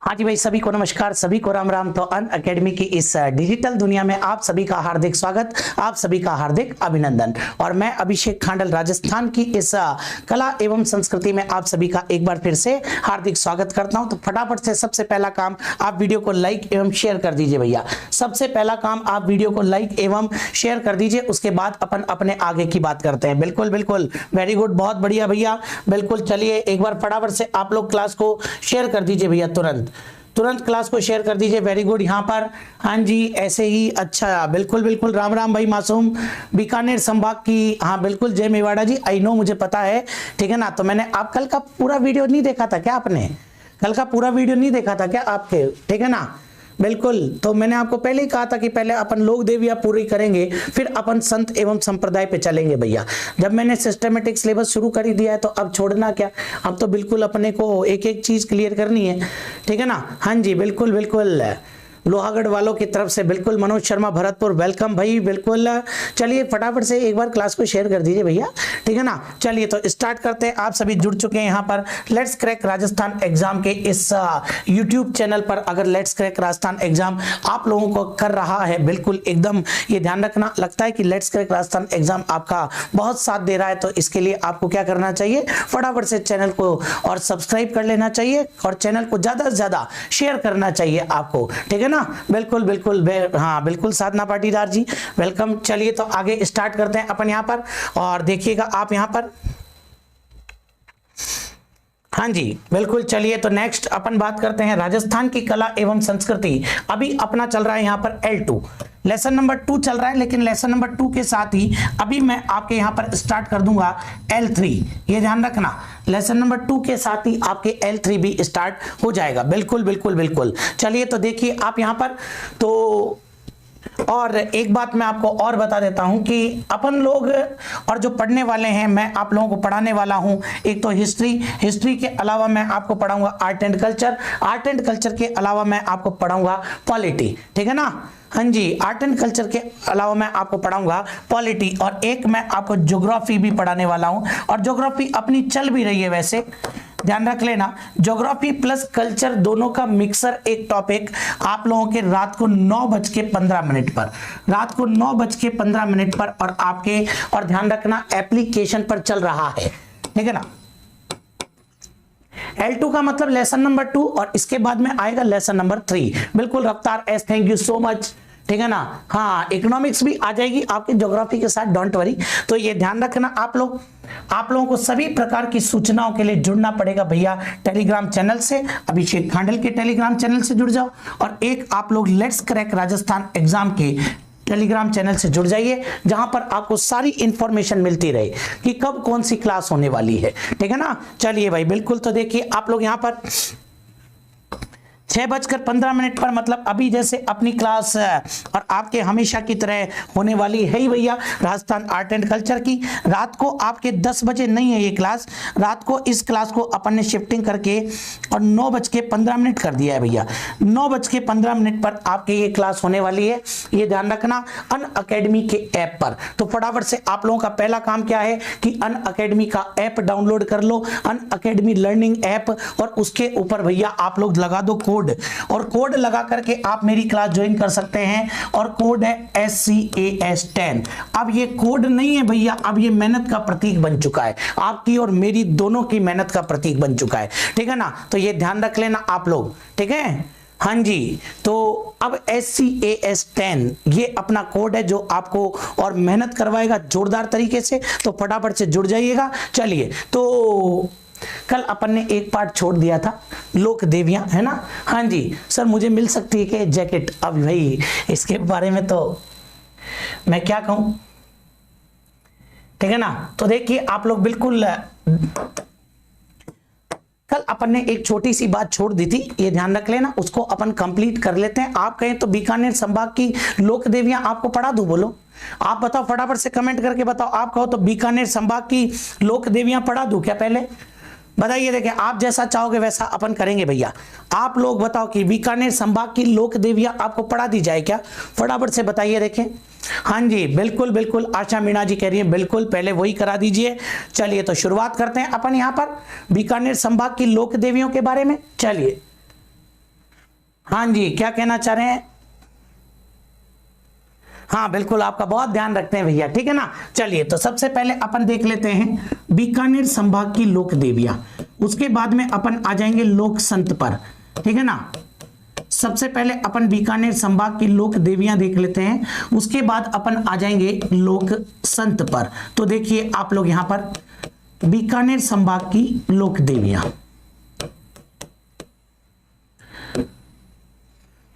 हाँ जी भाई, सभी को नमस्कार, सभी को राम राम। तो अन अकेडमी की इस डिजिटल दुनिया में आप सभी का हार्दिक स्वागत, आप सभी का हार्दिक अभिनंदन। और मैं अभिषेक खांडल राजस्थान की इस कला एवं संस्कृति में आप सभी का एक बार फिर से हार्दिक स्वागत करता हूं। तो फटाफट से सबसे पहला काम, आप वीडियो को लाइक एवं शेयर कर दीजिए भैया। सबसे पहला काम, आप वीडियो को लाइक एवं शेयर कर दीजिए, उसके बाद अपन अपने आगे की बात करते हैं। बिल्कुल बिल्कुल, वेरी गुड, बहुत बढ़िया भैया। बिल्कुल, चलिए एक बार फटाफट से आप लोग क्लास को शेयर कर दीजिए भैया, तुरंत तुरंत क्लास को शेयर कर दीजिए। वेरी गुड, यहाँ पर हाँ जी, ऐसे ही। अच्छा, बिल्कुल बिल्कुल, राम राम भाई मासूम, बीकानेर संभाग की। हाँ बिल्कुल, जय मेवाड़ा जी, आई नो, मुझे पता है, ठीक है ना। तो मैंने आप कल का पूरा वीडियो नहीं देखा था क्या? आपने कल का पूरा वीडियो नहीं देखा था क्या आपके? ठीक है ना, बिल्कुल। तो मैंने आपको पहले ही कहा था कि पहले अपन लोक देवियां पूरी करेंगे, फिर अपन संत एवं संप्रदाय पे चलेंगे भैया। जब मैंने सिस्टमेटिक सिलेबस शुरू कर ही दिया है तो अब छोड़ना क्या, अब तो बिल्कुल अपने को एक एक चीज क्लियर करनी है, ठीक है ना। हाँ जी, बिल्कुल बिल्कुल, लोहागढ़ वालों की तरफ से बिल्कुल मनोज शर्मा भरतपुर, वेलकम भाई, बिल्कुल। चलिए फटाफट से एक बार क्लास को शेयर कर दीजिए भैया, ठीक है ना। चलिए तो स्टार्ट करते हैं। आप सभी जुड़ चुके हैं यहाँ पर लेट्स क्रैक राजस्थान एग्जाम के इस यूट्यूब चैनल पर। अगर लेट्स क्रैक राजस्थान एग्जाम आप लोगों को कर रहा है, बिल्कुल एकदम ये ध्यान रखना, लगता है कि लेट्स क्रैक राजस्थान एग्जाम आपका बहुत साथ दे रहा है, तो इसके लिए आपको क्या करना चाहिए, फटाफट से चैनल को और सब्सक्राइब कर लेना चाहिए और चैनल को ज्यादा से ज्यादा शेयर करना चाहिए आपको, ठीक है ना। बिल्कुल बिल्कुल, हाँ बिल्कुल, साधना पाटीदार जी वेलकम। चलिए तो आगे स्टार्ट करते हैं अपन यहाँ पर, और देखिएगा आप यहाँ पर। हाँ जी बिल्कुल, चलिए तो नेक्स्ट अपन बात करते हैं राजस्थान की कला एवं संस्कृति। अभी अपना चल रहा है यहाँ पर L2, लेसन नंबर 2 चल रहा है, लेकिन लेसन नंबर 2 के साथ ही अभी मैं आपके यहाँ पर स्टार्ट कर दूंगा L3। ये ध्यान रखना, लेसन नंबर 2 के साथ ही आपके L3 भी स्टार्ट हो जाएगा। बिल्कुल बिल्कुल बिल्कुल। चलिए तो देखिए आप यहाँ पर, तो और एक बात मैं आपको और बता देता हूं कि अपन लोग और जो पढ़ने वाले हैं, मैं आप लोगों को पढ़ाने वाला हूं एक तो हिस्ट्री के अलावा मैं आपको पढ़ाऊंगा आर्ट एंड कल्चर के अलावा मैं आपको पढ़ाऊंगा पॉलिटी, ठीक है ना। हाँ जी, आर्ट एंड कल्चर के अलावा मैं आपको पढ़ाऊंगा पॉलिटी, और एक मैं आपको ज्योग्राफी भी पढ़ाने वाला हूं। और ज्योग्राफी अपनी चल भी रही है, वैसे ध्यान रख लेना, ज्योग्राफी प्लस कल्चर दोनों का मिक्सर एक टॉपिक आप लोगों के रात को 9:15 पर, रात को 9:15 पर, और आपके, और ध्यान रखना एप्लीकेशन पर चल रहा है, ठीक है ना। L2 का मतलब लेसन नंबर 2, और इसके बाद में आएगा लेसन नंबर 3। बिल्कुल रफ्तार S, thank you so much, ठीक है ना। हाँ, इकोनॉमिक्स भी आ जाएगी आपके ज्योग्राफी के साथ, डोंट वरी। तो ये ध्यान रखना आप लोगों को सभी प्रकार की सूचनाओं के लिए जुड़ना पड़ेगा भैया टेलीग्राम चैनल से। अभिषेक खांडल के टेलीग्राम चैनल से जुड़ जाओ, और एक आप लोग लेट्स क्रैक राजस्थान एग्जाम के टेलीग्राम चैनल से जुड़ जाइए, जहां पर आपको सारी इंफॉर्मेशन मिलती रहे कि कब कौन सी क्लास होने वाली है, ठीक है ना। चलिए भाई बिल्कुल, तो देखिए आप लोग यहां पर 6:15 पर, मतलब अभी जैसे अपनी क्लास और आपके हमेशा की तरह होने वाली है ही भैया, राजस्थान आर्ट एंड कल्चर की। रात को आपके 10 बजे नहीं है ये क्लास, रात को इस क्लास को अपन ने शिफ्टिंग करके और 9:15 कर दिया है भैया। 9:15 पर आपके ये क्लास होने वाली है, ये ध्यान रखना, अन अकेडमी के ऐप पर। तो फटाफट से आप लोगों का पहला काम क्या है कि अन अकेडमी का ऐप डाउनलोड कर लो, अन अकेडमी लर्निंग ऐप, और उसके ऊपर भैया आप लोग लगा दो कोड, और कोड लगा करके आप मेरी क्लास ज्वाइन कर सकते हैं, और कोड है SCAS10। अब ये कोड नहीं है भैया, अब ये मेहनत का प्रतीक बन चुका है, आपकी और मेरी दोनों की मेहनत का प्रतीक बन चुका है, ठीक है ना। तो ये ध्यान रख लेना आप लोग, ठीक है। हाँ जी, तो अब SCAS10 ये अपना कोड है जो आपको और मेहनत करवाएगा जोरदार तरीके से, तो फटाफट से जुड़ जाइएगा। चलिए, तो कल अपन ने एक पार्ट छोड़ दिया था, लोक देवियां, है ना। हाँ जी सर, मुझे मिल सकती है कि जैकेट? अब भाई इसके बारे में तो मैं क्या कहूं, ठीक है ना। तो देखिए आप लोग बिल्कुल, कल अपन ने एक छोटी सी बात छोड़ दी थी, ये ध्यान रख लेना, उसको अपन कंप्लीट कर लेते हैं। आप कहें तो बीकानेर संभाग की लोक देवियां आपको पढ़ा दूं? बोलो, आप बताओ, फटाफट से कमेंट करके बताओ। आप कहो तो बीकानेर संभाग की लोक देवियां पढ़ा दूं क्या? पहले बताइए, देखिए आप जैसा चाहोगे वैसा अपन करेंगे भैया। आप लोग बताओ कि बीकानेर संभाग की लोक देवियां आपको पढ़ा दी जाए क्या? फटाफट से बताइए, देखें। हाँ जी बिल्कुल बिल्कुल, आशा मीणा जी कह रही है बिल्कुल, पहले वही करा दीजिए। चलिए तो शुरुआत करते हैं अपन यहाँ पर बीकानेर संभाग की लोक देवियों के बारे में। चलिए हाँ जी, क्या कहना चाह रहे हैं? हाँ बिल्कुल, आपका बहुत ध्यान रखते हैं भैया, ठीक है ना। चलिए, तो सबसे पहले अपन देख लेते हैं बीकानेर संभाग की लोक देवियां, उसके बाद में अपन आ जाएंगे लोक संत पर, ठीक है ना। सबसे पहले अपन बीकानेर संभाग की लोक देवियां देख लेते हैं, उसके बाद अपन आ जाएंगे लोक संत पर। तो देखिए आप लोग यहां पर बीकानेर संभाग की लोक देवियां,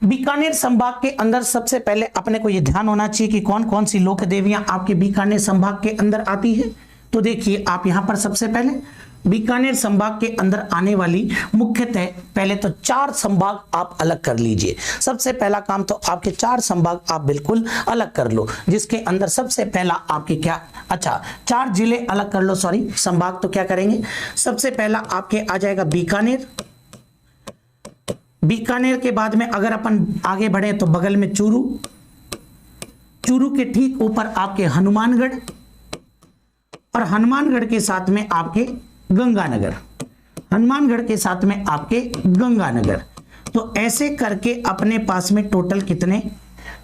बीकानेर संभाग के अंदर सबसे पहले अपने को यह ध्यान होना चाहिए कि कौन कौन सी लोक देवियां आपके बीकानेर संभाग के अंदर आती है। तो देखिए आप यहां पर सबसे पहले बीकानेर संभाग के अंदर आने वाली मुख्यतः पहले तो 4 संभाग आप अलग कर लीजिए। सबसे पहला काम तो आपके 4 संभाग आप बिल्कुल अलग कर लो, जिसके अंदर सबसे पहला आपके क्या, अच्छा 4 जिले अलग कर लो, सॉरी संभाग। तो क्या करेंगे, सबसे पहला आपके आ जाएगा बीकानेर। बीकानेर के बाद में अगर अपन आगे बढ़े तो बगल में चूरू, चूरू के ठीक ऊपर आपके हनुमानगढ़, और हनुमानगढ़ के साथ में आपके गंगानगर, हनुमानगढ़ के साथ में आपके गंगानगर। तो ऐसे करके अपने पास में टोटल कितने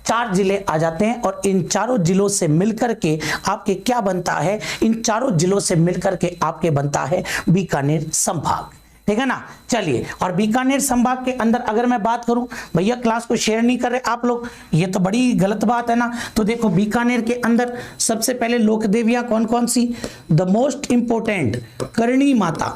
4 जिले आ जाते हैं, और इन चारों जिलों से मिलकर के आपके क्या बनता है, इन चारों जिलों से मिलकर के आपके बनता है बीकानेर संभाग, ठीक है ना। चलिए, और बीकानेर संभाग के अंदर अगर मैं बात करूं, भैया क्लास को शेयर नहीं कर रहे आप लोग, ये तो बड़ी गलत बात है ना। तो देखो बीकानेर के अंदर सबसे पहले लोक देवियां कौन कौन सी, the most important Karni Mata,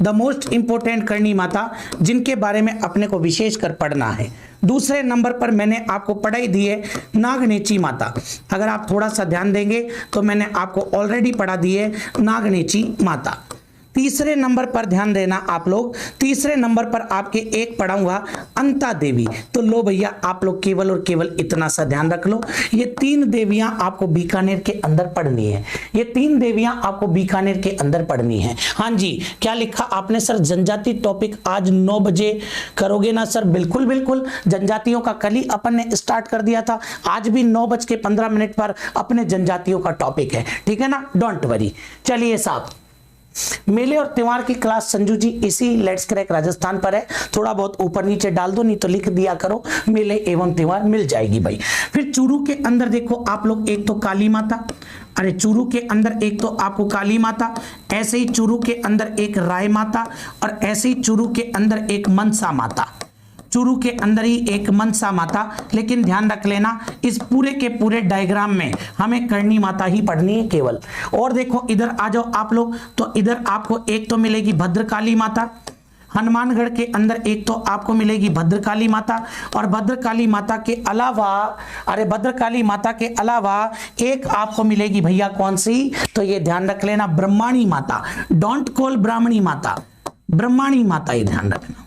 the most important Karni Mata, जिनके बारे में अपने को विशेष कर पढ़ना है। दूसरे नंबर पर मैंने आपको पढ़ाई दी है नागनेची माता, अगर आप थोड़ा सा ध्यान देंगे तो मैंने आपको ऑलरेडी पढ़ा दी है नागनेची माता। तीसरे नंबर पर ध्यान देना आप लोग, तीसरे नंबर पर आपके एक पढ़ाऊंगा अंता देवी। तो लो भैया आप लोग केवल और केवल इतना सा ध्यान रख लो, ये 3 देवियां आपको बीकानेर के अंदर पढ़नी है, ये 3 देवियां आपको बीकानेर के अंदर पढ़नी है। हाँ जी, क्या लिखा आपने सर, जनजाति टॉपिक आज 9 बजे करोगे ना सर? बिल्कुल बिल्कुल, जनजातियों का कल ही अपन ने स्टार्ट कर दिया था, आज भी 9:15 पर अपने जनजातियों का टॉपिक है, ठीक है ना, डोंट वरी। चलिए साहब, मेले और त्योहार की क्लास संजू जी इसी लेट्स क्रैक राजस्थान पर है, थोड़ा बहुत ऊपर नीचे डाल दो, नहीं तो लिख दिया करो मेले एवं त्योहार, मिल जाएगी भाई। फिर चूरू के अंदर देखो आप लोग, एक तो काली माता, अरे चूरू के अंदर एक तो आपको काली माता, ऐसे ही चूरू के अंदर एक राय माता, और ऐसे ही चूरू के अंदर एक मनसा माता, चूरू के अंदर ही एक मनसा माता। लेकिन ध्यान रख लेना इस पूरे के पूरे डायग्राम में हमें करणी माता ही पढ़नी है केवल। और देखो इधर आ जाओ आप लोग, तो इधर आपको एक तो मिलेगी भद्रकाली माता, हनुमानगढ़ के अंदर एक तो आपको मिलेगी भद्रकाली माता, और भद्रकाली माता के अलावा, अरे भद्रकाली माता के अलावा एक आपको मिलेगी भैया कौन सी, तो ये ध्यान रख लेना ब्रह्माणी माता, डोंट कॉल ब्राह्मणी माता, ब्रह्माणी माता, ये ध्यान रखना,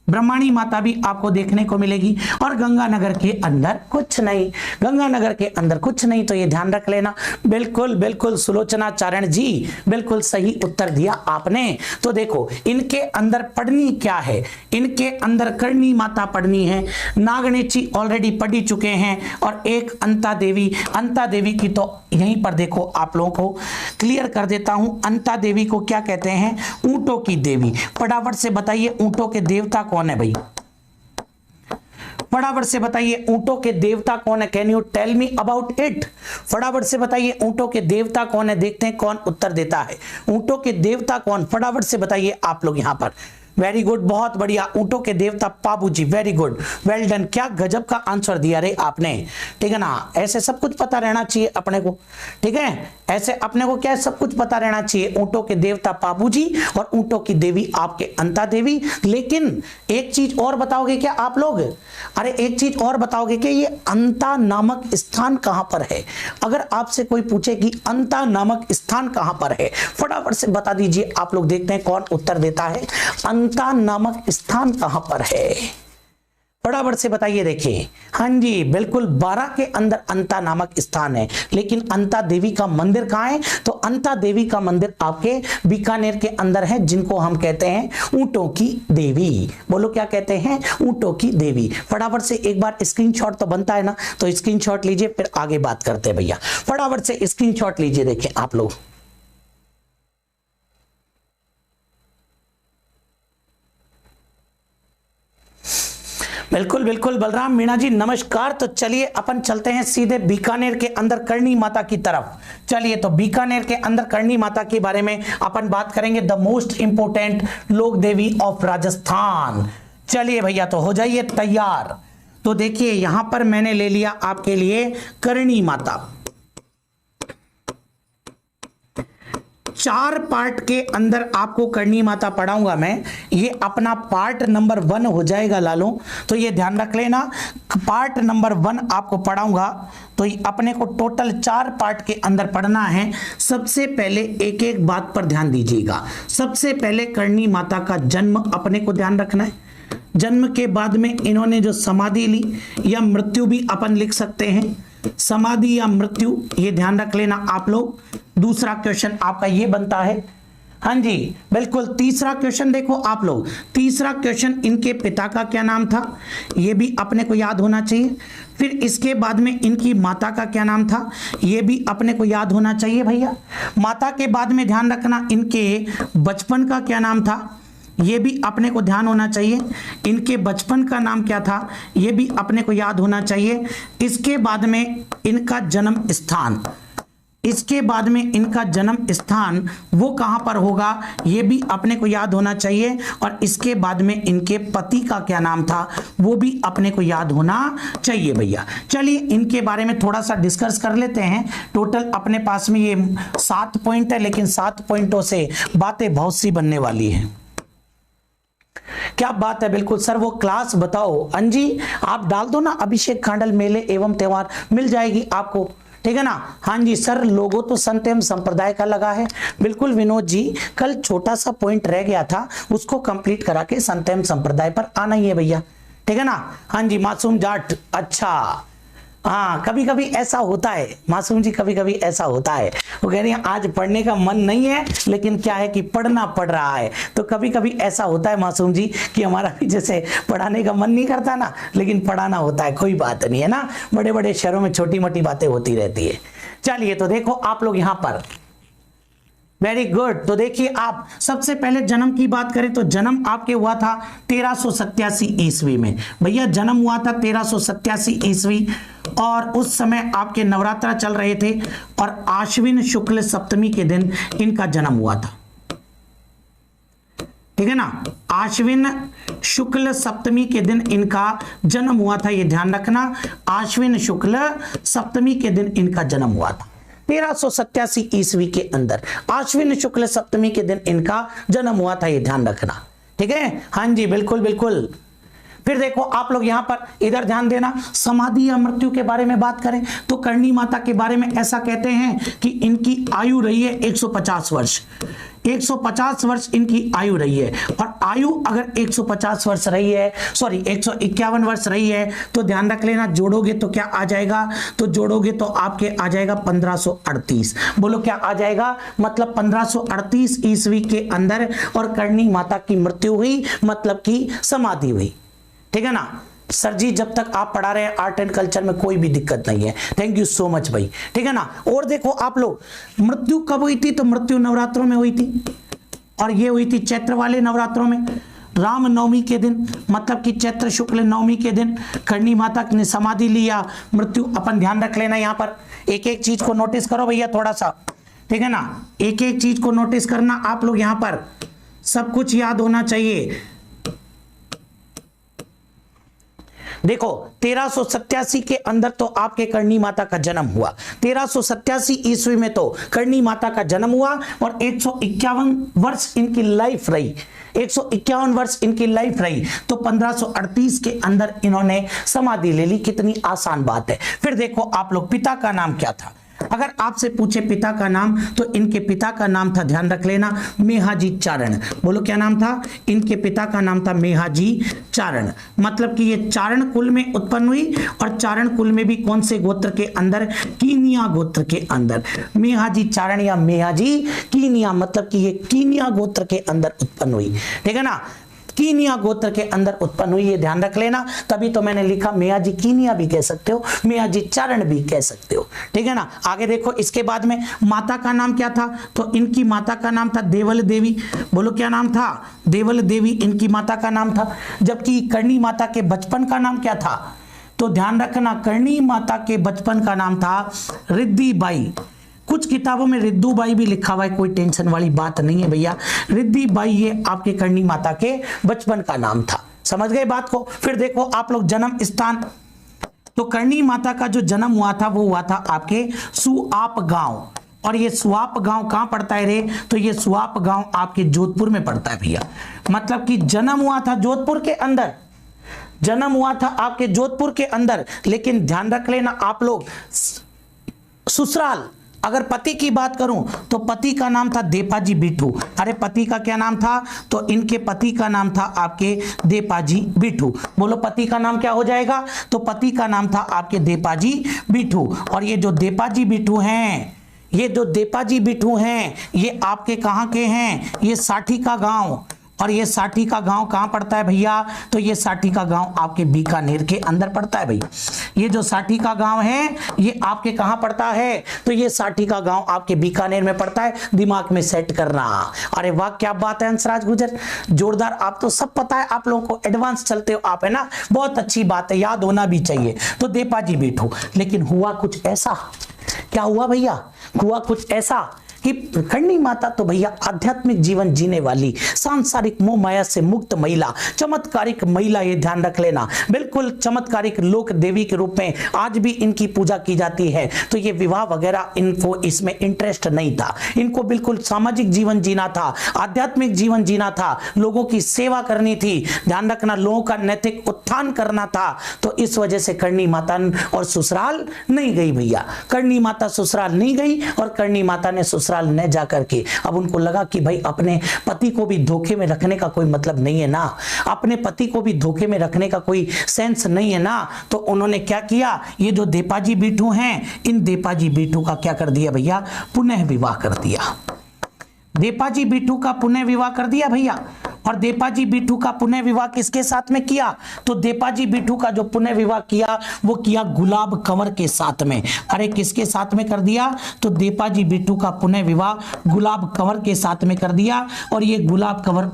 ब्रह्माणी माता भी आपको देखने को मिलेगी। और गंगानगर के अंदर कुछ नहीं, गंगानगर के अंदर कुछ नहीं, तो ये ध्यान रख लेना। बिल्कुल बिल्कुल सुलोचना चारण जी, बिल्कुल सही उत्तर दिया आपने। तो देखो इनके अंदर पढ़नी क्या है, इनके अंदर करणी माता पढ़नी है, नागनेची ऑलरेडी पढ़ी चुके हैं, और एक अंता देवी, अंता देवी की तो यहीं पर देखो आप लोगों को क्लियर कर देता हूं। अंता देवी को क्या कहते हैं, ऊंटों की देवी। फटाफट से बताइए ऊंटों के देवता कौन है भाई, फटाफट से बताइए ऊंटों के देवता कौन है, can you tell me about it. फटाफट से बताइए ऊंटों के देवता कौन है, देखते हैं कौन उत्तर देता है। ऊंटों के देवता कौन, फटाफट से बताइए आप लोग यहां पर। वेरी गुड, बहुत बढ़िया, ऊंटों के देवता पाबू जी, वेरी गुड, वेल डन, क्या गजब का आंसर दिया रे आपने, ठीक है ना। ऐसे सब कुछ पता रहना चाहिए अपने को, ठीक है, ऐसे अपने को क्या है, सब कुछ पता रहना चाहिए। ऊंटों के देवता पाबू जी और ऊंटों की देवी आपके अंता देवी। लेकिन एक चीज और बताओगे क्या आप लोग, अरे एक चीज और बताओगे कि ये अंता नामक स्थान कहां पर है। अगर आपसे कोई पूछे कि अंता नामक स्थान कहां पर है, फटाफट से बता दीजिए आप लोग, देखते हैं कौन उत्तर देता है। अंता नामक स्थान कहां पर है, फटाफट से बताइए। देखिए हाँ जी बिल्कुल, 12 के अंदर अंता नामक स्थान है, लेकिन अंता देवी का मंदिर कहां है, तो अंता देवी का मंदिर आपके बीकानेर के अंदर है, जिनको हम कहते हैं ऊंटों की देवी। बोलो क्या कहते हैं, ऊंटों की देवी। फटाफट से एक बार स्क्रीनशॉट तो बनता है ना, तो स्क्रीनशॉट लीजिए, फिर आगे बात करते हैं भैया। फटाफट से स्क्रीनशॉट लीजिए, देखिए आप लोग। बिल्कुल बिल्कुल बलराम मीणा जी नमस्कार। तो चलिए अपन चलते हैं सीधे बीकानेर के अंदर करणी माता की तरफ। चलिए तो बीकानेर के अंदर करणी माता के बारे में अपन बात करेंगे, द मोस्ट इंपोर्टेंट लोक देवी ऑफ राजस्थान। चलिए भैया तो हो जाइए तैयार। तो देखिए यहां पर मैंने ले लिया आपके लिए करणी माता। 4 पार्ट के अंदर आपको करणी माता पढ़ाऊंगा मैं। ये अपना पार्ट नंबर 1 हो जाएगा लालो, तो ये ध्यान रख लेना। पार्ट नंबर 1 आपको पढ़ाऊंगा, तो अपने को टोटल 4 पार्ट के अंदर पढ़ना है। सबसे पहले एक एक बात पर ध्यान दीजिएगा। सबसे पहले करणी माता का जन्म अपने को ध्यान रखना है। जन्म के बाद में इन्होंने जो समाधि ली या मृत्यु भी अपन लिख सकते हैं, समाधि या मृत्यु, ये ध्यान रख लेना आप लोग। दूसरा क्वेश्चन आपका ये बनता है, हाँ जी बिल्कुल। तीसरा क्वेश्चन देखो आप लोग, तीसरा क्वेश्चन इनके पिता का क्या नाम था, ये भी अपने को याद होना चाहिए। फिर इसके बाद में इनकी माता का क्या नाम था, ये भी अपने को याद होना चाहिए भैया। माता के बाद में ध्यान रखना इनके बचपन का क्या नाम था, ये भी अपने को ध्यान होना चाहिए। इनके बचपन का नाम क्या था, ये भी अपने को याद होना चाहिए। इसके बाद में इनका जन्म स्थान, इसके बाद में इनका जन्म स्थान वो कहां पर होगा, ये भी अपने को याद होना चाहिए। और इसके बाद में इनके पति का क्या नाम था, वो भी अपने को याद होना चाहिए भैया। चलिए इनके बारे में थोड़ा सा डिस्कस कर लेते हैं। टोटल अपने पास में ये 7 पॉइंट है, लेकिन 7 पॉइंटों से बातें बहुत सी बनने वाली है। क्या बात है, बिल्कुल सर वो क्लास बताओ। अंजी आप डाल दो ना, अभिषेक खांडल मेले एवं त्योहार, मिल जाएगी आपको, ठीक है ना। हाँ जी सर, लोगो तो संत एवं संप्रदाय का लगा है। बिल्कुल विनोद जी, कल छोटा सा पॉइंट रह गया था, उसको कंप्लीट करा के संत एवं संप्रदाय पर आना ही है भैया, ठीक है ना। हाँ जी मासूम जाट, अच्छा हाँ कभी कभी ऐसा होता है मासूम जी, कभी कभी ऐसा होता है। वो कह रही है आज पढ़ने का मन नहीं है, लेकिन क्या है कि पढ़ना पड़ रहा है। तो कभी कभी ऐसा होता है मासूम जी कि हमारा भी जैसे पढ़ाने का मन नहीं करता ना, लेकिन पढ़ाना होता है, कोई बात नहीं है ना। बड़े बड़े शहरों में छोटी मोटी बातें होती रहती है। चलिए तो देखो आप लोग यहाँ पर, वेरी गुड। तो देखिए आप सबसे पहले जन्म की बात करें तो जन्म आपके हुआ था 1387 ईस्वी में। भैया जन्म हुआ था 1387 ईस्वी, और उस समय आपके नवरात्र चल रहे थे, और आश्विन शुक्ल सप्तमी के दिन इनका जन्म हुआ था, ठीक है ना। आश्विन शुक्ल सप्तमी के दिन इनका जन्म हुआ था, ये ध्यान रखना। आश्विन शुक्ल सप्तमी के दिन इनका जन्म हुआ था 1387 ईस्वी के अंदर। आश्विन शुक्ल सप्तमी के दिन इनका जन्म हुआ था, ये ध्यान रखना, ठीक है। हाँ जी बिल्कुल बिल्कुल। फिर देखो आप लोग यहाँ पर इधर ध्यान देना। समाधि या मृत्यु के बारे में बात करें तो करणी माता के बारे में ऐसा कहते हैं कि इनकी आयु रही है 150 वर्ष। 150 वर्ष इनकी आयु रही है। और आयु अगर 150 वर्ष रही है, सॉरी 151 वर्ष रही है, तो ध्यान रख लेना, जोड़ोगे तो क्या आ जाएगा, तो जोड़ोगे तो आपके आ जाएगा 1538। बोलो क्या आ जाएगा, मतलब 1538 ईस्वी के अंदर और करणी माता की मृत्यु हुई, मतलब की समाधि हुई, ठीक है ना। सर जी जब तक आप पढ़ा रहे हैं आर्ट एंड कल्चर में कोई भी दिक्कत नहीं है, थैंक यू सो मच भाई, ठीक है ना। और देखो आप लोग, मृत्यु कब हुई थी, तो मृत्यु नवरात्रों में हुई थी, और ये हुई थी चैत्र वाले नवरात्रों में, राम नवमी के दिन, मतलब कि चैत्र शुक्ल नवमी के दिन करणी माता ने समाधि लिया, मृत्यु। अपन ध्यान रख लेना, यहाँ पर एक एक चीज को नोटिस करो भैया थोड़ा सा, ठीक है ना। एक एक चीज को नोटिस करना आप लोग, यहाँ पर सब कुछ याद होना चाहिए। देखो 1387 के अंदर तो आपके करणी माता का जन्म हुआ, 1387 ईस्वी में तो करणी माता का जन्म हुआ, और 151 वर्ष इनकी लाइफ रही, 151 वर्ष इनकी लाइफ रही, तो 1538 के अंदर इन्होंने समाधि ले ली। कितनी आसान बात है। फिर देखो आप लोग, पिता का नाम क्या था। अगर आपसे पूछे पिता का नाम, तो इनके पिता का नाम था, ध्यान रख लेना, मेहाजी चारण। बोलो क्या नाम था, इनके पिता का नाम था मेहाजी चारण। मतलब कि ये चारण कुल में उत्पन्न हुई, और चारण कुल में भी कौन से गोत्र के अंदर, कीनिया गोत्र के अंदर। मेहाजी चारण या मेहाजी कीनिया, मतलब कि ये कीनिया गोत्र के अंदर उत्पन्न हुई, ठीक है ना। कीनिया गोत्र के अंदर उत्पन्न हुई, ये ध्यान रख लेना। तभी तो मैंने लिखा मियाजी कीनिया भी कह सकते हो, मियाजी चारण भी कह सकते हो, ठीक है ना। आगे देखो, इसके बाद में माता का नाम क्या था, तो इनकी माता का नाम था देवल देवी। बोलो क्या नाम था, देवल देवी इनकी माता का नाम था। जबकि करणी माता के बचपन का नाम क्या था, तो ध्यान रखना, करणी माता के बचपन का नाम था रिद्धि बाई। कुछ किताबों में रिद्धू बाई भी लिखा हुआ है, कोई टेंशन वाली बात नहीं है भैया। रिद्धि बाई ये आपके करणी माता के बचपन का नाम था। समझ गए बात को। फिर देखो आप लोग जन्म स्थान, तो करणी माता का जो जन्म हुआ था वो हुआ था आपके सुआप गांव। और ये सुआप गांव कहां पड़ता है रे, तो ये सुआप गांव आपके जोधपुर में पड़ता है भैया। मतलब कि जन्म हुआ था जोधपुर के अंदर, जन्म हुआ था आपके जोधपुर के अंदर। लेकिन ध्यान रख लेना आप लोग, ससुराल, अगर पति की बात करूं तो पति का नाम था देपाजी बिठू। अरे पति का क्या नाम था, तो इनके पति का नाम था आपके देपाजी बिठू। बोलो पति का नाम क्या हो जाएगा, तो पति का नाम था आपके देपाजी बिठू। और ये जो देपाजी बिठू हैं, ये जो देपाजी बिठू हैं, ये आपके कहां के हैं, ये साठी का गांव। और ये साठी का गांव कहां पड़ता है भैया, तो ये साठी का गांव आपके बीकानेर के अंदर पड़ता है भाई। ये जो साठी का गांव है ये आपके कहां पड़ता है, तो ये साठी का गांव आपके बीकानेर में पड़ता है। दिमाग में सेट करना। अरे वाह क्या बात है हंसराज गुजर, जोरदार। आप तो सब पता है आप लोगों को, एडवांस चलते हो आप, है ना, बहुत अच्छी बात है, याद होना भी चाहिए। तो देपाजी बिठू। लेकिन हुआ कुछ ऐसा, क्या हुआ भैया, हुआ कुछ ऐसा कि करणी माता तो भैया आध्यात्मिक जीवन जीने वाली, सांसारिक मोह माया से मुक्त महिला, चमत्कारिक महिला, ये ध्यान रख लेना, बिल्कुल चमत्कारिक लोक देवी के रूप में आज भी इनकी पूजा की जाती है। तो ये विवाह वगैरह इनको इसमें इंटरेस्ट नहीं था, इनको बिल्कुल सामाजिक जीवन जीना था, आध्यात्मिक जीवन जीना था, लोगों की सेवा करनी थी, ध्यान रखना, लोगों का नैतिक उत्थान करना था। तो इस वजह से करणी माता और ससुराल नहीं गई भैया, करणी माता ससुराल नहीं गई। और करणी माता ने ससुराल न जाकर के, अब उनको लगा कि भाई अपने पति को भी धोखे में रखने का कोई मतलब नहीं है ना, अपने पति को भी धोखे में रखने का कोई सेंस नहीं है ना। तो उन्होंने क्या किया, ये जो देपाजी बिठू हैं, इन देपाजी बिठू का क्या कर दिया भैया, पुनः विवाह कर दिया। देपाजी बिठू का पुनः विवाह कर दिया भैया। और देपाजी बिठू का पुनः विवाह किसके साथ में किया, तो देपाजी बिठू का जो पुनः विवाह किया वो किया गुलाब कंवर के साथ में। अरे किसके साथ में कर दिया, तो देपाजी बिठू का पुनः विवाह गुलाब कंवर के साथ में कर दिया। और ये गुलाब कंवर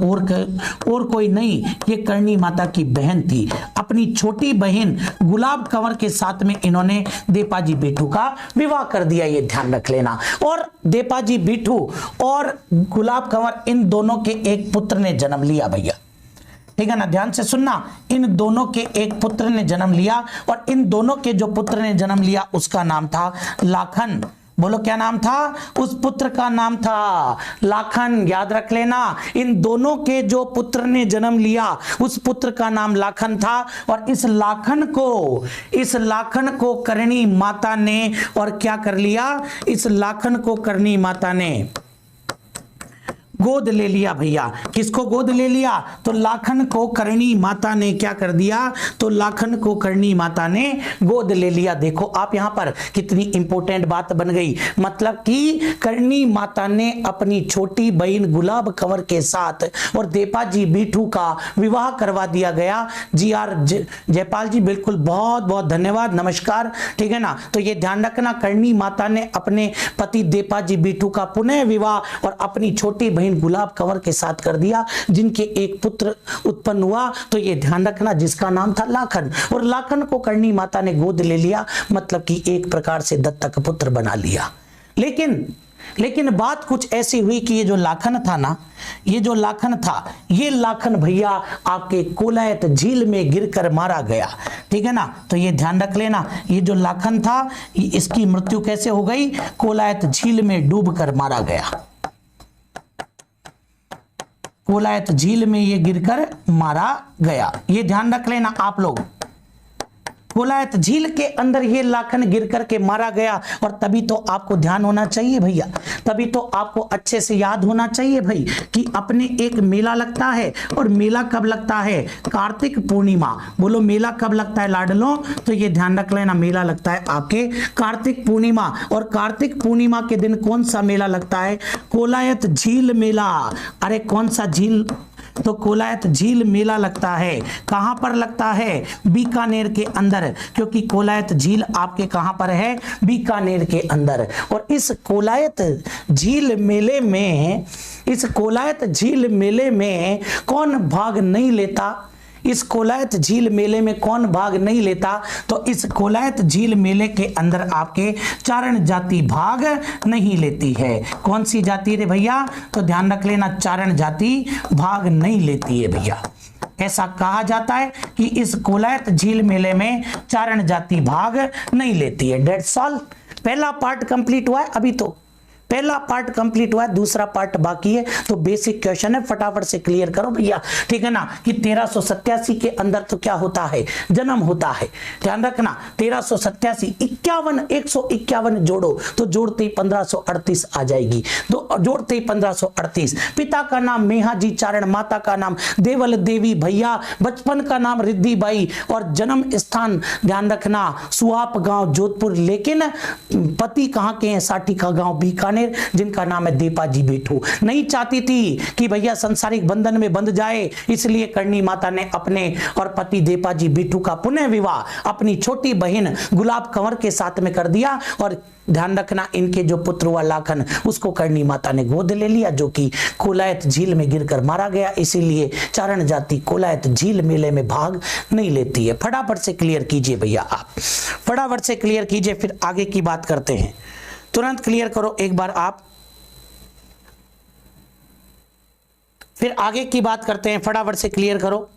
और कोई नहीं, ये करणी माता की बहन थी, अपनी छोटी बहन गुलाब कंवर के साथ में इन्होंने देपाजी बिठू का विवाह कर दिया, ये ध्यान रख लेना। और देपाजी बिठू और गुलाब कंवर, इन दोनों के एक पुत्र ने जन्म लिया भैया, ठीक है ना, ध्यान से सुनना। इन दोनों के एक पुत्र ने जन्म लिया, और इन दोनों के जो पुत्र ने जन्म लिया उसका नाम था लाखन। बोलो क्या नाम था, उस पुत्र का नाम था लाखन, याद रख लेना। इन दोनों के जो पुत्र ने जन्म लिया उस पुत्र का नाम लाखन था। और इस लाखन को करणी माता ने और क्या कर लिया, इस लाखन को करणी माता ने गोद ले लिया भैया। किसको गोद ले लिया, तो लाखन को करणी माता ने क्या कर दिया, तो लाखन को करणी माता ने गोद ले लिया। देखो आप यहां पर कितनी इंपॉर्टेंट बात बन गई, मतलब कि करणी माता ने अपनी छोटी बहन गुलाब कंवर के साथ और देपाजी बिठू का विवाह करवा दिया गया। जी.आर. जयपाल जी बिल्कुल बहुत बहुत धन्यवाद, नमस्कार, ठीक है ना। तो ये ध्यान रखना, करणी माता ने अपने पति देपाजी बिठू का पुनः विवाह और अपनी छोटी बहन गुलाब कंवर के साथ कर दिया, जिनके एक पुत्र उत्पन्न हुआ। तो ये ध्यान रखना, जिसका नाम था लाखन, और लाखन को करणी माता ने गोद ले लिया, मतलब कि एक प्रकार से दत्तक पुत्र बना लिया। लेकिन बात कुछ ऐसी हुई कि ये जो लाखन था ना, ये जो लाखन था, ये लाखन भैया आपके कोलायत झील में गिरकर मारा गया, ठीक है ना। तो ये ध्यान रख लेना, ये जो लाखन था इसकी मृत्यु कैसे हो गई, कोलायत झील में डूबकर मारा गया। कोलायत झील में ये गिरकर मारा गया, ये ध्यान रख लेना आप लोग। कोलायत झील के अंदर ये लाखन गिर करके मारा गया। और तभी तो आपको ध्यान होना चाहिए भैया, तभी तो आपको अच्छे से याद होना चाहिए भाई कि अपने एक मेला लगता है, और मेला कब लगता है, कार्तिक पूर्णिमा। बोलो मेला कब लगता है लाडलो, तो ये ध्यान रख लेना, मेला लगता है आपके कार्तिक पूर्णिमा। और कार्तिक पूर्णिमा के दिन कौन सा मेला लगता है, कोलायत झील मेला। अरे कौन सा झील, तो कोलायत झील मेला लगता है, कहां पर लगता है? बीकानेर के अंदर, क्योंकि कोलायत झील आपके कहां पर है? बीकानेर के अंदर। और इस कोलायत झील मेले में, इस कोलायत झील मेले में कौन भाग नहीं लेता? इस कोलायत झील मेले में कौन भाग नहीं लेता? तो इस कोलायत झील मेले के अंदर आपके चारण जाति भाग नहीं लेती है। कौन सी जाति रे भैया? तो ध्यान रख लेना, चारण जाति भाग नहीं लेती है भैया। ऐसा कहा जाता है कि इस कोलायत झील मेले में चारण जाति भाग नहीं लेती है। That's all. पहला पार्ट कंप्लीट हुआ है, अभी तो पहला पार्ट कंप्लीट हुआ है, दूसरा पार्ट बाकी है। तो बेसिक क्वेश्चन है, फटाफट से क्लियर करो भैया, ठीक है ना। कि 1387 के अंदर तो क्या होता है? जन्म होता है। ध्यान रखना, 1387 51 151 जोड़ो तो जोड़ते ही 1538 आ जाएगी। तो जोड़ते ही 1538। पिता का नाम मेहाजी चारण, माता का नाम देवल देवी भैया, बचपन का नाम रिद्धि बाई और जन्म स्थान ध्यान रखना सुहाप गांव जोधपुर। लेकिन पति कहां के हैं? साठी का गांव बीकानेर, जिनका नाम है देपाजी बेठू। नहीं चाहती थी कि भैया संसारिक बंधन में बंध जाए, इसलिए करणी माता ने अपने और पति देपाजी बेठू का पुनः विवाह अपनी छोटी बहन गुलाब कंवर के साथ में कर दिया। और ध्यान रखना, इनके जो पुत्र हुआ लाखन, उसको करणी माता ने गोद ले लिया, जो कि कोलायत झील में गिरकर मारा गया। इसीलिए चारण जाति कोलायत झील मेले में भाग नहीं लेती है। फटाफट से क्लियर कीजिए भैया, आप फटाफट से क्लियर कीजिए, फिर आगे की बात करते हैं। तुरंत क्लियर करो एक बार आप, फिर आगे की बात करते हैं। फटाफट से क्लियर करो।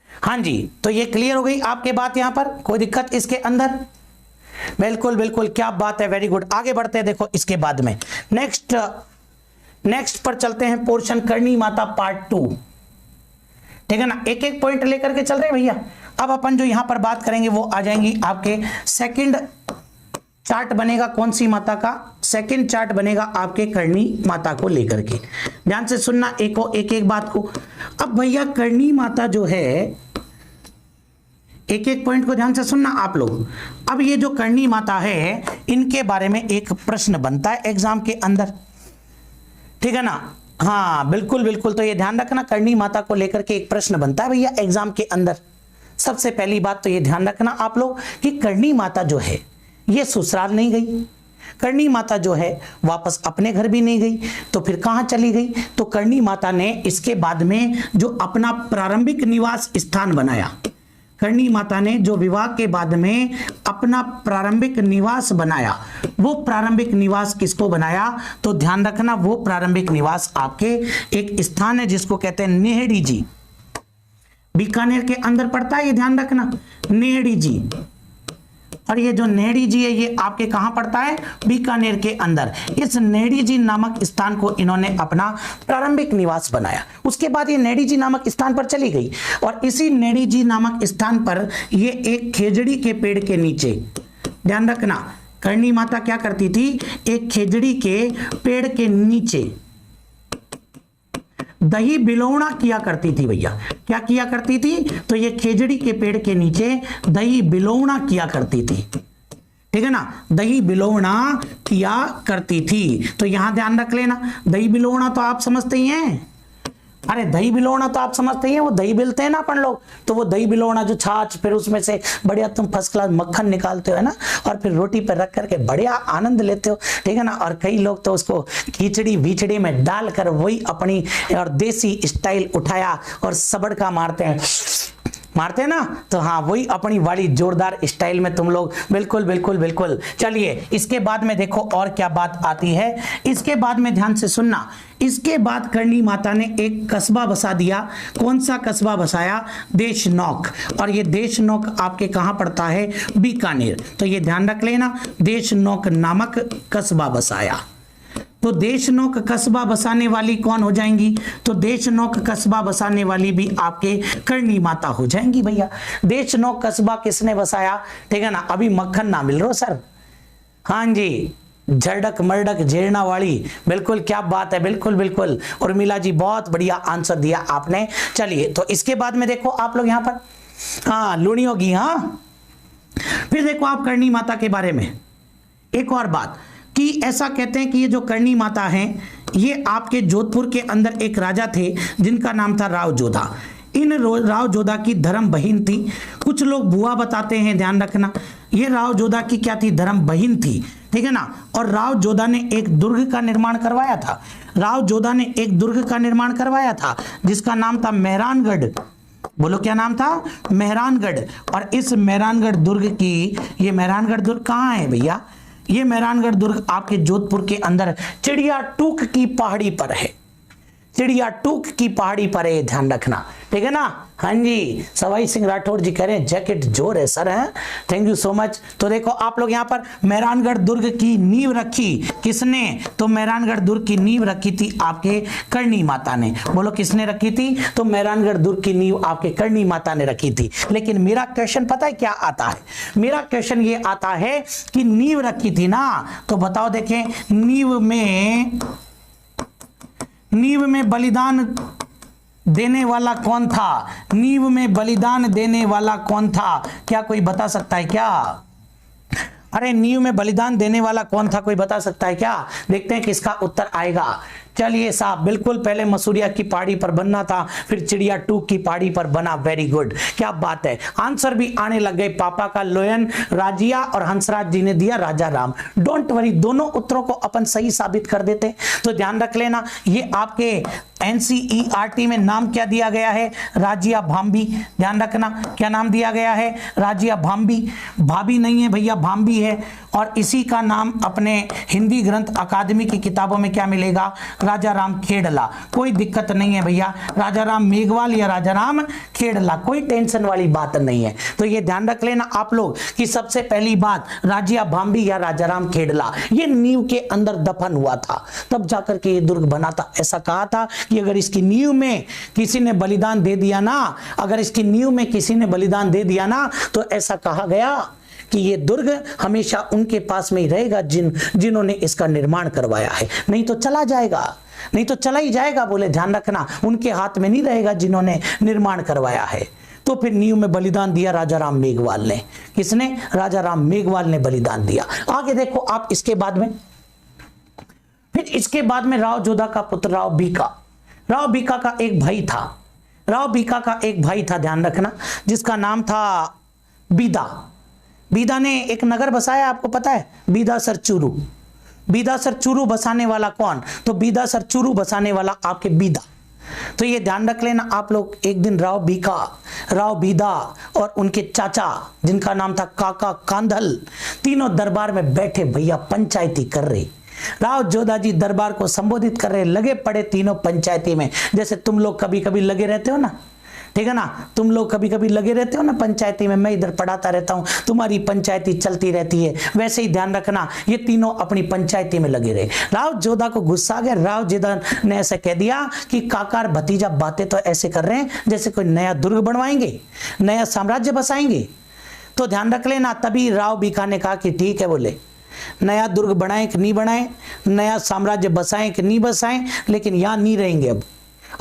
हाँ जी, तो ये क्लियर हो गई आपके बात, यहां पर कोई दिक्कत इसके अंदर? बिल्कुल बिल्कुल, क्या बात है, वेरी गुड। आगे बढ़ते हैं, देखो इसके बाद में नेक्स्ट पर चलते हैं, पोर्शन करणी माता पार्ट 2, ठीक है ना। एक एक पॉइंट लेकर के चल रहे हैं भैया। अब अपन जो यहां पर बात करेंगे वो आ जाएंगी आपके सेकंड चार्ट बनेगा कौन सी माता का? सेकंड चार्ट बनेगा आपके करणी माता को लेकर के। ध्यान से सुनना एक एक बात को। अब भैया करणी माता जो है, एक एक पॉइंट को ध्यान से सुनना आप लोग। अब ये जो करणी माता है, इनके बारे में एक प्रश्न बनता है एग्जाम के अंदर, ठीक है ना। हाँ बिल्कुल बिल्कुल, तो ये ध्यान रखना, करणी माता को लेकर के एक प्रश्न बनता है भैया एग्जाम के अंदर। सबसे पहली बात तो ये ध्यान रखना आप लोग कि करणी माता जो है ये ससुराल नहीं गई, करणी माता जो है वापस अपने घर भी नहीं गई, तो फिर कहां चली गई? तो करणी माता ने इसके बाद में जो अपना प्रारंभिक निवास स्थान बनाया, करणी माता ने जो विवाह के बाद में अपना प्रारंभिक निवास बनाया, वो प्रारंभिक निवास किसको बनाया? तो ध्यान रखना, वो प्रारंभिक निवास आपके एक स्थान है जिसको कहते हैं नेहड़ी जी, बीकानेर के अंदर पड़ता है, ये ध्यान रखना, नेहड़ी जी। और ये जो नेहड़ी जी है ये आपके कहां पड़ता है? बीकानेर के अंदर। इस नेहड़ी जी नामक स्थान को इन्होंने अपना प्रारंभिक निवास बनाया। उसके बाद ये नेहड़ी जी नामक स्थान पर चली गई और इसी नेहड़ी जी नामक स्थान पर ये एक खेजड़ी के पेड़ के नीचे, ध्यान रखना, करणी माता क्या करती थी? एक खेजड़ी के पेड़ के नीचे दही बिलौना किया करती थी भैया। क्या किया करती थी? तो ये खेजड़ी के पेड़ के नीचे दही बिलौना किया करती थी, ठीक है ना, दही बिलौना किया करती थी। तो यहां ध्यान रख लेना, दही बिलौना तो आप समझते ही हैं, अरे दही बिलौना तो आप समझते ही हैं, वो दही बिलते हैं ना अपन लोग, तो वो दही बिलौना जो छाछ, फिर उसमें से बढ़िया तुम फर्स्ट क्लास मक्खन निकालते हो है ना, और फिर रोटी पर रख करके बढ़िया आनंद लेते हो, ठीक है ना। और कई लोग तो उसको खिचड़ी विचड़ी में डालकर वही अपनी और देसी स्टाइल उठाया और सबड़का मारते हैं ना, तो हाँ वही अपनी वाली जोरदार स्टाइल में तुम लोग, बिल्कुल बिल्कुल बिल्कुल। चलिए इसके बाद में देखो और क्या बात आती है, इसके बाद में ध्यान से सुनना। इसके बाद करणी माता ने एक कस्बा बसा दिया। कौन सा कस्बा बसाया? देशनौक। और ये देशनौक आपके कहां पड़ता है? बीकानेर। तो ये ध्यान रख लेना, देशनौक नामक कस्बा बसाया। तो देशनौक कस्बा बसाने वाली कौन हो जाएंगी? तो देशनौक कस्बा बसाने वाली भी आपके करणी माता हो जाएंगी भैया। देशनौक कस्बा किसने बसाया? ठीक है ना, अभी मक्खन ना मिल रहा सर। हाँ जी, झरडक मरडक झेरना वाली, बिल्कुल क्या बात है, बिल्कुल बिल्कुल उर्मिला जी बहुत बढ़िया आंसर दिया आपने। चलिए तो इसके बाद में देखो आप लोग यहाँ पर, हाँ लूणी होगी। हाँ फिर देखो आप करणी माता के बारे में एक और बात कि ऐसा कहते हैं कि ये जो करणी माता हैं ये आपके जोधपुर के अंदर एक राजा थे जिनका नाम था राव जोधा। इन राव जोधा की धर्म बहन थी, कुछ लोग बुआ बताते हैं, ध्यान रखना। ये राव जोधा की क्या थी? धर्म बहन थी, ठीक है ना। और राव जोधा ने एक दुर्ग का निर्माण करवाया था। राव जोधा ने एक दुर्ग का निर्माण करवाया था जिसका नाम था मेहरानगढ़। बोलो क्या नाम था? मेहरानगढ़। और इस मेहरानगढ़ दुर्ग की, ये मेहरानगढ़ दुर्ग कहाँ है भैया? ये मेहरानगढ़ दुर्ग आपके जोधपुर के अंदर चिड़िया टूक की पहाड़ी पर है। चिड़िया टूक की पहाड़ी पर है, ध्यान रखना, ठीक है ना। हाँ जी, सवाई सिंह राठौर जी कह रहे हैं जैकेट जोर है सर, है, थैंक यू सो मच। तो देखो आप लोग यहाँ पर मेहरानगढ़ दुर्ग की नींव रखी किसने? तो मेहरानगढ़ दुर्ग की नींव रखी थी आपके करणी माता ने। बोलो किसने रखी थी? तो मेहरानगढ़ दुर्ग की नींव आपके करणी माता ने रखी थी। लेकिन मेरा क्वेश्चन पता है क्या आता है? मेरा क्वेश्चन ये आता है कि नींव रखी थी ना, तो बताओ देखें नींव में बलिदान देने वाला कौन था? नींव में बलिदान देने वाला कौन था? क्या कोई बता सकता है क्या? अरे नींव में बलिदान देने वाला कौन था, कोई बता सकता है क्या? देखते हैं किसका उत्तर आएगा। चलिए साहब, बिल्कुल पहले मसूरिया की पहाड़ी पर बनना था, फिर चिड़िया टूक की पहाड़ी पर बना। वेरी गुड, क्या बात है, आंसर भी आने लग गए। पापा का लोयन राजिया और हंसराज जी ने दिया राजा राम। डोंट वरी, दोनों उत्तरों को अपन सही साबित कर देते। तो ध्यान रख लेना, ये आपके एनसीईआरटी में नाम क्या दिया गया है? राजिया भांबी। ध्यान रखना, क्या नाम दिया गया है? राजिया भांबी। भाभी नहीं है भैया, भांबी है। और इसी का नाम अपने हिंदी ग्रंथ अकादमी की किताबों में क्या मिलेगा? राजा राम खेड़ला। कोई दिक्कत नहीं है भैया, राजा राम मेघवाल या राजा राम खेड़ला, कोई टेंशन वाली बात नहीं है। तो ये ध्यान रख लेना आप लोग कि सबसे पहली बात राजिया भांबी या राजा राम खेड़ला, ये नींव के अंदर दफन हुआ था, तब जाकर के ये दुर्ग बना था। ऐसा कहा था कि अगर इसकी नींव में किसी ने बलिदान दे दिया ना, अगर इसकी नींव में किसी ने बलिदान दे दिया ना, तो ऐसा कहा गया कि ये दुर्ग हमेशा उनके पास में ही रहेगा जिन्होंने इसका निर्माण करवाया है, नहीं तो चला जाएगा, नहीं तो चला ही जाएगा। बोले ध्यान रखना, उनके हाथ में नहीं रहेगा जिन्होंने निर्माण करवाया है। तो फिर नींव में बलिदान दिया राजा राम मेघवाल ने। किसने? राजा राम मेघवाल ने बलिदान दिया। आगे देखो आप, इसके बाद में, फिर इसके बाद में राव जोधा का पुत्र राव बीका। राव बीका का एक भाई था, राव बीका का एक भाई था, ध्यान रखना, जिसका नाम था बीदा। बीदा ने एक नगर बसाया, आपको पता है, बीदासर चूरू। बीदासर चूरू बसाने वाला कौन? तो बीदासर चूरू बसाने वाला आपके बीदा। तो ये ध्यान रख लेना आप लोग। एक दिन राव बीका, राव बीदा और उनके चाचा जिनका नाम था काका कांधल, तीनों दरबार में बैठे भैया, पंचायती कर रहे। राव जोधा जी दरबार को संबोधित कर रहे, लगे पड़े तीनों पंचायती में। जैसे तुम लोग कभी कभी लगे रहते हो ना, ठीक है ना, तुम लोग कभी कभी लगे रहते हो ना पंचायती में, मैं इधर पढ़ाता रहता हूं, तुम्हारी पंचायती चलती रहती है, वैसे ही ध्यान रखना ये तीनों अपनी पंचायती में लगे रहे। राव जोधा को गुस्सा आ गया, राव जोधा ने ऐसे कह दिया कि काकार भतीजा बातें तो ऐसे कर रहे हैं जैसे कोई नया दुर्ग बनवाएंगे, नया साम्राज्य बसाएंगे। तो ध्यान रख लेना, तभी राव बीका ने कहा कि ठीक है, बोले नया दुर्ग बनाएं कि नहीं बनाएं, नया साम्राज्य बसाएं कि नहीं बसाएं, लेकिन यहां नहीं रहेंगे। अब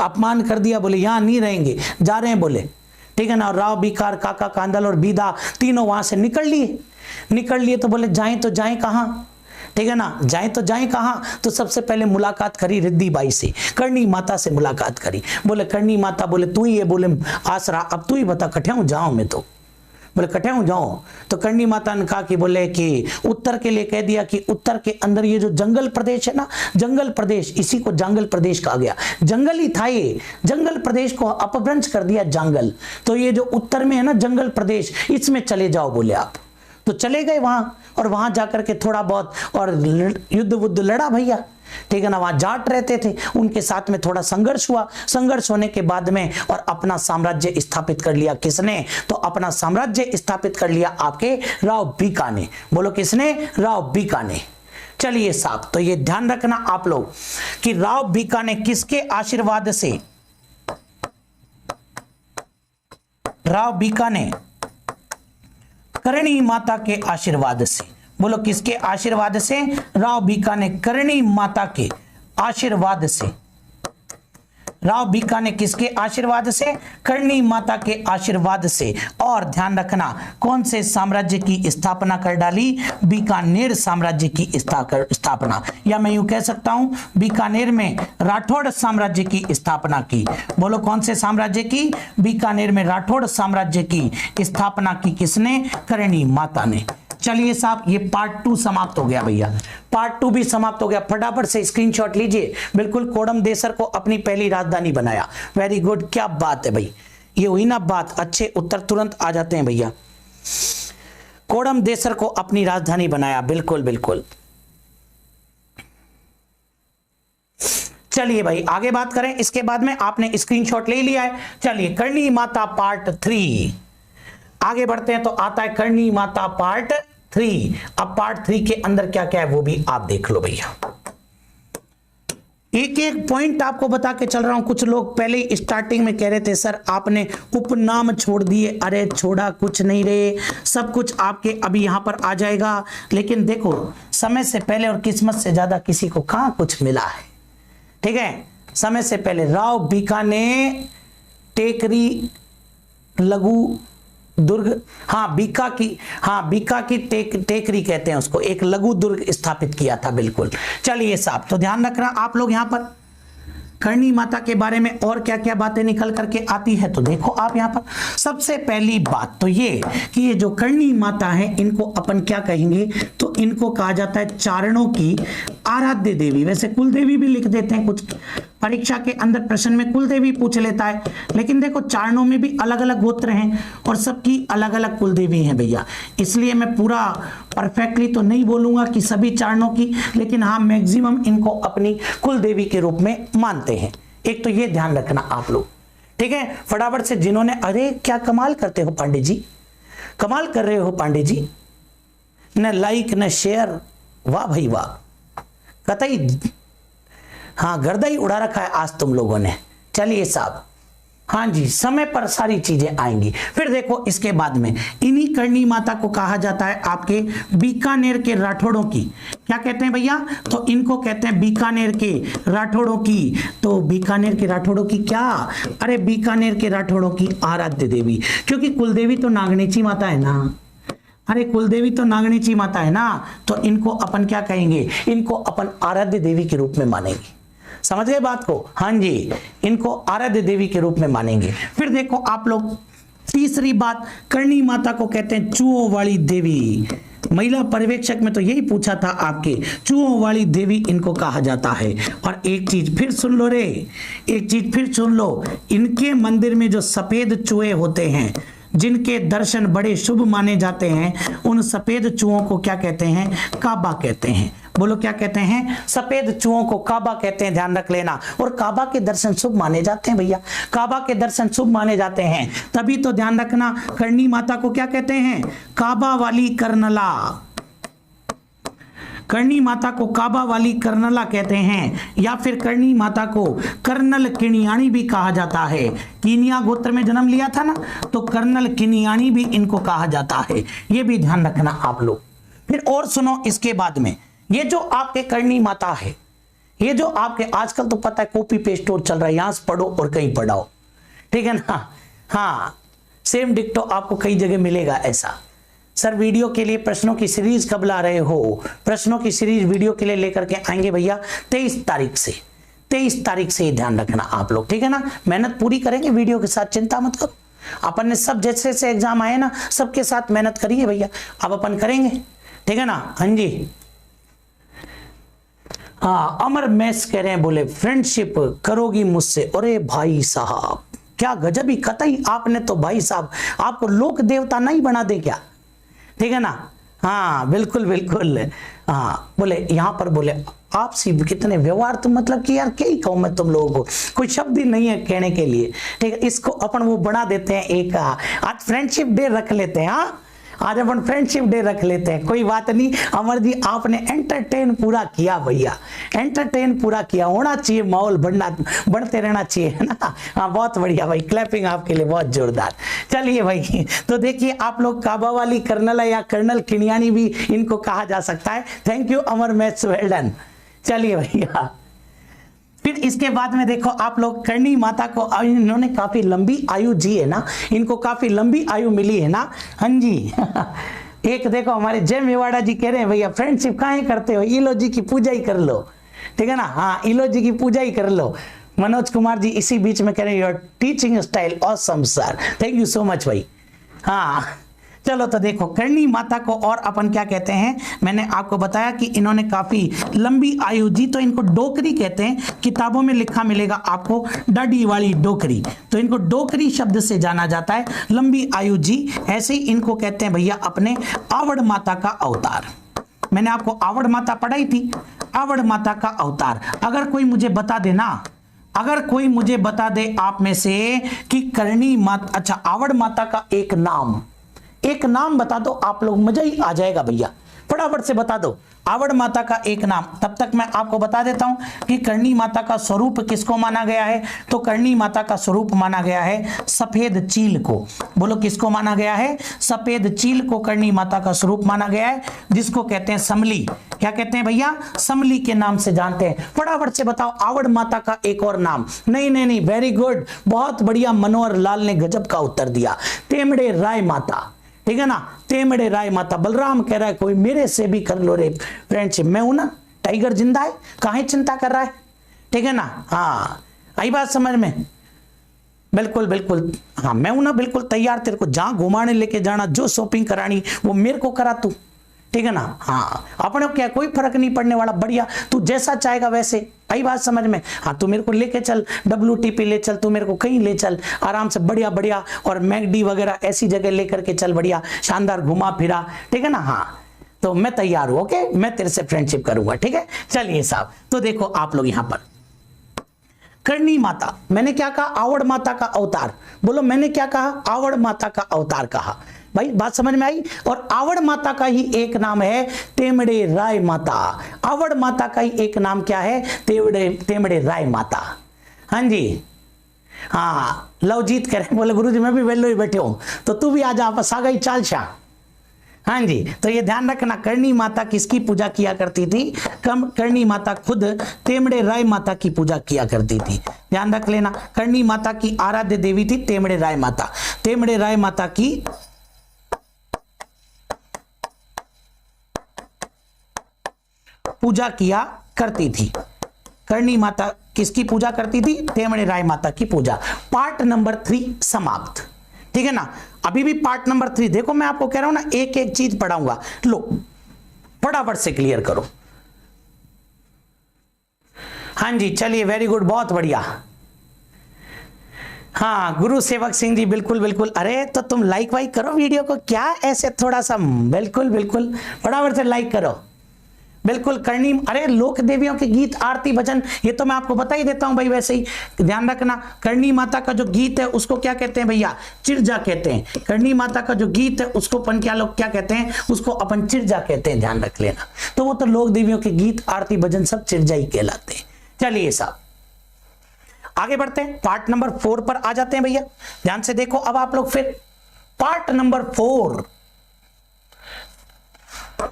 अपमान कर दिया, बोले यहां नहीं रहेंगे, जा रहे हैं, बोले ठीक है ना। और राव बीकार, काका कांदल और बीदा तीनों वहां से निकल लिए। तो बोले जाएं तो जाएं कहां, ठीक है ना, जाएं तो जाएं कहां। तो सबसे पहले मुलाकात करी रिद्धि बाई से, करणी माता से मुलाकात करी। बोले करणी माता, बोले तू ही है, बोले आसरा, अब तू ही बता कठियाऊं जाऊं मैं तो, बोले कठियाऊं जाऊं। तो करणी माता ने कहा कि बोले कि उत्तर के लिए कह दिया कि उत्तर के अंदर ये जो जंगल प्रदेश है ना, जंगल प्रदेश, इसी को जंगल प्रदेश कहा गया। जंगल ही था ये, जंगल प्रदेश को अपभ्रंश कर दिया जंगल। तो ये जो उत्तर में है ना जंगल प्रदेश, इसमें चले जाओ बोले आप। तो चले गए वहां, और वहां जाकर के थोड़ा बहुत और युद्ध वुद्ध लड़ा भैया, ठीक है ना। वहां जाट रहते थे, उनके साथ में थोड़ा संघर्ष हुआ। संघर्ष होने के बाद में और अपना साम्राज्य स्थापित कर लिया। किसने? तो अपना साम्राज्य स्थापित कर लिया आपके राव बीका ने। बोलो किसने? राव बीका ने। चलिए साहब, तो ये ध्यान रखना आप लोग कि राव बीका ने किसके आशीर्वाद से, राव बीका ने करणी माता के आशीर्वाद से, बोलो किसके आशीर्वाद से, राव बीका ने करणी माता के आशीर्वाद से, राव बीका ने किसके आशीर्वाद से, करणी माता के आशीर्वाद से। और ध्यान रखना कौन से साम्राज्य की स्थापना कर डाली, बीकानेर साम्राज्य की स्थापना, या मैं यूं कह सकता हूं बीकानेर में राठौड़ साम्राज्य की स्थापना की। बोलो कौन से साम्राज्य की, बीकानेर में राठौड़ साम्राज्य की स्थापना की किसने, करणी माता ने। चलिए साहब, ये पार्ट 2 समाप्त हो गया भैया, पार्ट 2 भी समाप्त हो गया। फटाफट से स्क्रीनशॉट लीजिए। बिल्कुल कोडम देसर को अपनी पहली राजधानी बनाया, वेरी गुड, क्या बात है भाई, ये हुई ना बात, अच्छे उत्तर तुरंत आ जाते हैं भैया। कोडम देसर को अपनी राजधानी बनाया, बिल्कुल बिल्कुल। चलिए भाई आगे बात करें, इसके बाद में आपने स्क्रीनशॉट ले लिया है। चलिए करणी माता पार्ट 3 आगे बढ़ते हैं, तो आता है करणी माता पार्ट 3। अब पार्ट 3 के अंदर क्या क्या है वो भी आप देख लो भैया। एक एक पॉइंट आपको बता के चल रहा हूं। कुछ लोग पहले स्टार्टिंग में कह रहे थे सर आपने उपनाम छोड़ दिए, अरे छोड़ा कुछ नहीं रे, सब कुछ आपके अभी यहां पर आ जाएगा। लेकिन देखो समय से पहले और किस्मत से ज्यादा किसी को कहां कुछ मिला है, ठीक है। समय से पहले राव बीका ने टेकरी लघु दुर्ग, बीका की टेकरी कहते हैं उसको, एक लघु दुर्ग स्थापित किया था, बिल्कुल। चलिए साहब, तो ध्यान रखना आप लोग यहां पर करणी माता के बारे में और क्या क्या बातें निकल करके आती है। तो देखो आप यहां पर सबसे पहली बात तो ये कि ये जो करणी माता है इनको अपन क्या कहेंगे, तो इनको कहा जाता है चारणों की आराध्य देवी। वैसे कुल देवी भी लिख देते हैं, कुछ परीक्षा के अंदर प्रश्न में कुल देवी पूछ लेता है, लेकिन देखो चारणों में भी अलग अलग गोत्र हैं और सबकी अलग अलग कुल देवी हैं भैया। इसलिए मैं पूरा परफेक्टली तो नहीं बोलूंगा कि सभी चारणों की, लेकिन हाँ मैक्सिमम इनको अपनी कुल देवी के रूप में मानते हैं। एक तो ये ध्यान रखना आप लोग, ठीक है। फटाफट से जिन्होंने, अरे क्या कमाल करते हो पांडे जी, कमाल कर रहे हो पांडे जी, न लाइक न शेयर, वाह भाई वाह, कतई हाँ गर्दा ही उड़ा रखा है आज तुम लोगों ने। चलिए साहब, हाँ जी समय पर सारी चीजें आएंगी। फिर देखो इसके बाद में इन्हीं करणी माता को कहा जाता है आपके बीकानेर के राठौड़ों की, क्या कहते हैं भैया, तो इनको कहते हैं बीकानेर के राठौड़ों की। तो बीकानेर के राठौड़ों की क्या, अरे बीकानेर के राठौड़ों की आराध्य देवी, क्योंकि कुलदेवी तो नागणीची माता है ना, अरे कुलदेवी तो नागणीची माता है ना, तो इनको अपन क्या कहेंगे, इनको अपन आराध्य देवी के रूप में मानेंगे। समझ गए बात को, हाँ जी, इनको आराध्य देवी के रूप में मानेंगे। फिर देखो आप लोग तीसरी बात, करणी माता को कहते हैं चूहों वाली देवी। महिला पर्यवेक्षक में तो यही पूछा था आपके, चूहों वाली देवी इनको कहा जाता है। और एक चीज फिर सुन लो रे, एक चीज फिर सुन लो, इनके मंदिर में जो सफेद चूहे होते हैं जिनके दर्शन बड़े शुभ माने जाते हैं, उन सफेद चूहों को क्या कहते हैं, काबा कहते हैं। बोलो क्या कहते हैं, सफेद चूहों को काबा कहते हैं, ध्यान रख लेना। और काबा के दर्शन शुभ माने जाते हैं भैया, काबा के दर्शन शुभ माने जाते हैं, तभी तो ध्यान रखना करणी माता को क्या कहते हैं, काबा वाली कर्नला। करणी माता को काबा वाली कर्नला कहते हैं, या फिर करणी माता को कर्नल किनियाणी भी कहा जाता है। कीनिया गोत्र में जन्म लिया था ना, तो कर्नल किनियाणी भी इनको कहा जाता है, ये भी ध्यान रखना आप लोग। फिर और सुनो इसके बाद में, ये जो आपके करणी माता है, ये जो आपके आजकल तो पता है कॉपी पेस्ट और चल रहा है, यहां से पढ़ो और कहीं पढ़ाओ, ठीक है ना, हाँ सेम डिक्टो आपको कई जगह मिलेगा ऐसा। सर वीडियो के लिए प्रश्नों की सीरीज कब ला रहे हो, प्रश्नों की सीरीज वीडियो के लिए लेकर के आएंगे भैया 23 तारीख से, 23 तारीख से ध्यान रखना आप लोग, ठीक है ना। मेहनत पूरी करेंगे वीडियो के साथ, चिंता मत करो। अपन ने सब जैसे जैसे एग्जाम आए ना, सबके साथ मेहनत करिए भैया, अब अपन करेंगे, ठीक है ना। हाँ जी, हाँ अमर मैस कह रहे हैं, बोले फ्रेंडशिप करोगी मुझसे। अरे भाई साहब क्या गजब ही, कतई आपने तो भाई साहब आपको लोक देवता नहीं बना दे क्या, ठीक है ना। हाँ बिल्कुल बिल्कुल, हाँ बोले यहाँ पर बोले आपसे कितने व्यवहार, तो मतलब कि यार क्या ही कहूँ मैं तुम लोगों को, कोई शब्द ही नहीं है कहने के लिए, ठीक है। इसको अपन वो बना देते हैं, एक आज फ्रेंडशिप डे रख लेते हैं, हाँ आज अपन फ्रेंडशिप डे रख लेते हैं, कोई बात नहीं। अमर जी आपने एंटरटेन पूरा किया भैया, एंटरटेन पूरा किया, होना चाहिए माहौल, बढ़ते रहना चाहिए, है ना। हाँ बहुत बढ़िया भाई, क्लैपिंग आपके लिए बहुत जोरदार। चलिए भाई, तो देखिए आप लोग काबा वाली कर्नल है या कर्नल किनियानी भी इनको कहा जा सकता है। Thank you Amar maths, well done. चलिए भैया, फिर इसके बाद में देखो आप लोग करणी माता को, इन्होंने काफी लंबी आयु जी है ना, इनको काफी लंबी आयु मिली है ना। हाँ जी एक देखो हमारे जय मेवाड़ा जी कह रहे हैं भैया फ्रेंडशिप काहे करते हो, इलो जी की पूजा ही कर लो, ठीक है ना। हाँ इलो जी की पूजा ही कर लो। मनोज कुमार जी इसी बीच में कह रहे हैं your teaching style awesome sir, thank you so much भाई। हाँ चलो तो देखो करणी माता को और अपन क्या कहते हैं, मैंने आपको बताया कि इन्होंने काफी लंबी आयु जी, तो इनको डोकरी कहते हैं। किताबों में लिखा मिलेगा आपको डाडी वाली डोकरी, तो इनको डोकरी शब्द से जाना जाता है, लंबी आयु जी। ऐसे ही इनको कहते हैं भैया अपने आवड़ माता का अवतार। मैंने आपको आवड़ माता पढ़ाई थी, आवड़ माता का अवतार। अगर कोई मुझे बता देना, अगर कोई मुझे बता दे आप में से कि करणी माता, अच्छा आवड़ माता का एक नाम बता दो आप लोग, मजा ही आ जाएगा भैया, फटाफट से बता दो आवड़ माता का एक नाम। तब तक मैं आपको बता देता हूं कि करणी माता का स्वरूप किसको माना गया है। तो करणी माता का स्वरूप माना गया है सफेद चील को। बोलो किसको माना गया है, सफेद चील को करणी माता का स्वरूप माना गया है, जिसको कहते हैं समली। क्या कहते हैं भैया, समली के नाम से जानते हैं। फटाफट से बताओ आवड़ माता का एक और नाम। नहीं, वेरी गुड, बहुत बढ़िया, मनोहर लाल ने गजब का उत्तर दिया, तेमड़े राय माता, ठीक है ना, तेमड़े राय माता। बलराम कह रहा है कोई मेरे से भी कर लो रे फ्रेंडशिप, मैं हूं ना, टाइगर जिंदा है, काहे चिंता कर रहा है, ठीक है ना। हाँ आई बात समझ में, बिल्कुल बिल्कुल, हाँ मैं हूं ना बिल्कुल तैयार, तेरे को जहां घुमाने लेके जाना, जो शॉपिंग करानी वो मेरे को करा तू, ठीक है ना। हाँ अपने क्या कोई फर्क नहीं पड़ने वाला, बढ़िया, तू जैसा चाहेगा वैसे। आई बात समझ में। हाँ तू मेरे को लेके चल, WTP ले चल, तू मेरे को कहीं ले चल आराम से, बढ़िया बढ़िया, और मैगडी वगैरह ऐसी जगह लेकर के चल, बढ़िया शानदार घुमा फिरा, ठीक है ना। हाँ तो मैं तैयार हूं, ओके, मैं तेरे से फ्रेंडशिप करूंगा, ठीक है। चलिए साहब, तो देखो आप लोग यहां पर करणी माता, मैंने क्या कहा, आवड़ माता का अवतार। बोलो मैंने क्या कहा, आवड़ माता का अवतार कहा। भाई बात समझ में आई। और आवड़ माता का ही एक नाम है तेमड़े राय माता। आवड़ माता का ही एक नाम क्या है, तेमड़े राय माता। हाँ जी, हाँ लवजीत कह रहे हैं, बोले गुरुजी मैं भी वेलो ही बैठे हूं, तो तू भी आ जा, आपस आ गई चाल शाह। हाँ जी, तो ये ध्यान रखना, करणी माता किसकी पूजा किया करती थी, करणी माता खुद तेमड़े राय माता की पूजा किया करती थी। ध्यान रख लेना, करणी माता की आराध्य देवी थी तेमड़े राय माता। तेमड़े राय माता की पूजा किया करती थी। करणी माता किसकी पूजा करती थी, तेमड़े राय माता की पूजा। पार्ट नंबर 3 समाप्त, ठीक है ना। अभी भी पार्ट नंबर 3 देखो, मैं आपको कह रहा हूं ना, एक एक चीज पढ़ाऊंगा, लो फटाफट से क्लियर करो। हाँ जी चलिए, वेरी गुड, बहुत बढ़िया। हाँ गुरु सेवक सिंह जी, बिल्कुल बिल्कुल, अरे तो तुम लाइक वाइक करो वीडियो को, क्या ऐसे थोड़ा सा, बिल्कुल बिल्कुल फटाफट से लाइक करो, बिल्कुल। करणी, अरे लोक देवियों के गीत, आरती, भजन, ये तो मैं आपको बता ही देता हूं भाई। वैसे ही ध्यान रखना, करणी माता का जो गीत है उसको क्या कहते हैं भैया, चिरजा कहते हैं। करणी माता का जो गीत है उसको अपन क्या लोग क्या कहते हैं, उसको अपन चिरजा कहते हैं, ध्यान रख लेना। तो वो तो लोक देवियों के गीत, आरती, भजन सब चिरजा ही कहलाते हैं। चलिए साहब आगे बढ़ते हैं, पार्ट नंबर 4 पर आ जाते हैं भैया। ध्यान से देखो अब आप लोग, फिर पार्ट नंबर 4,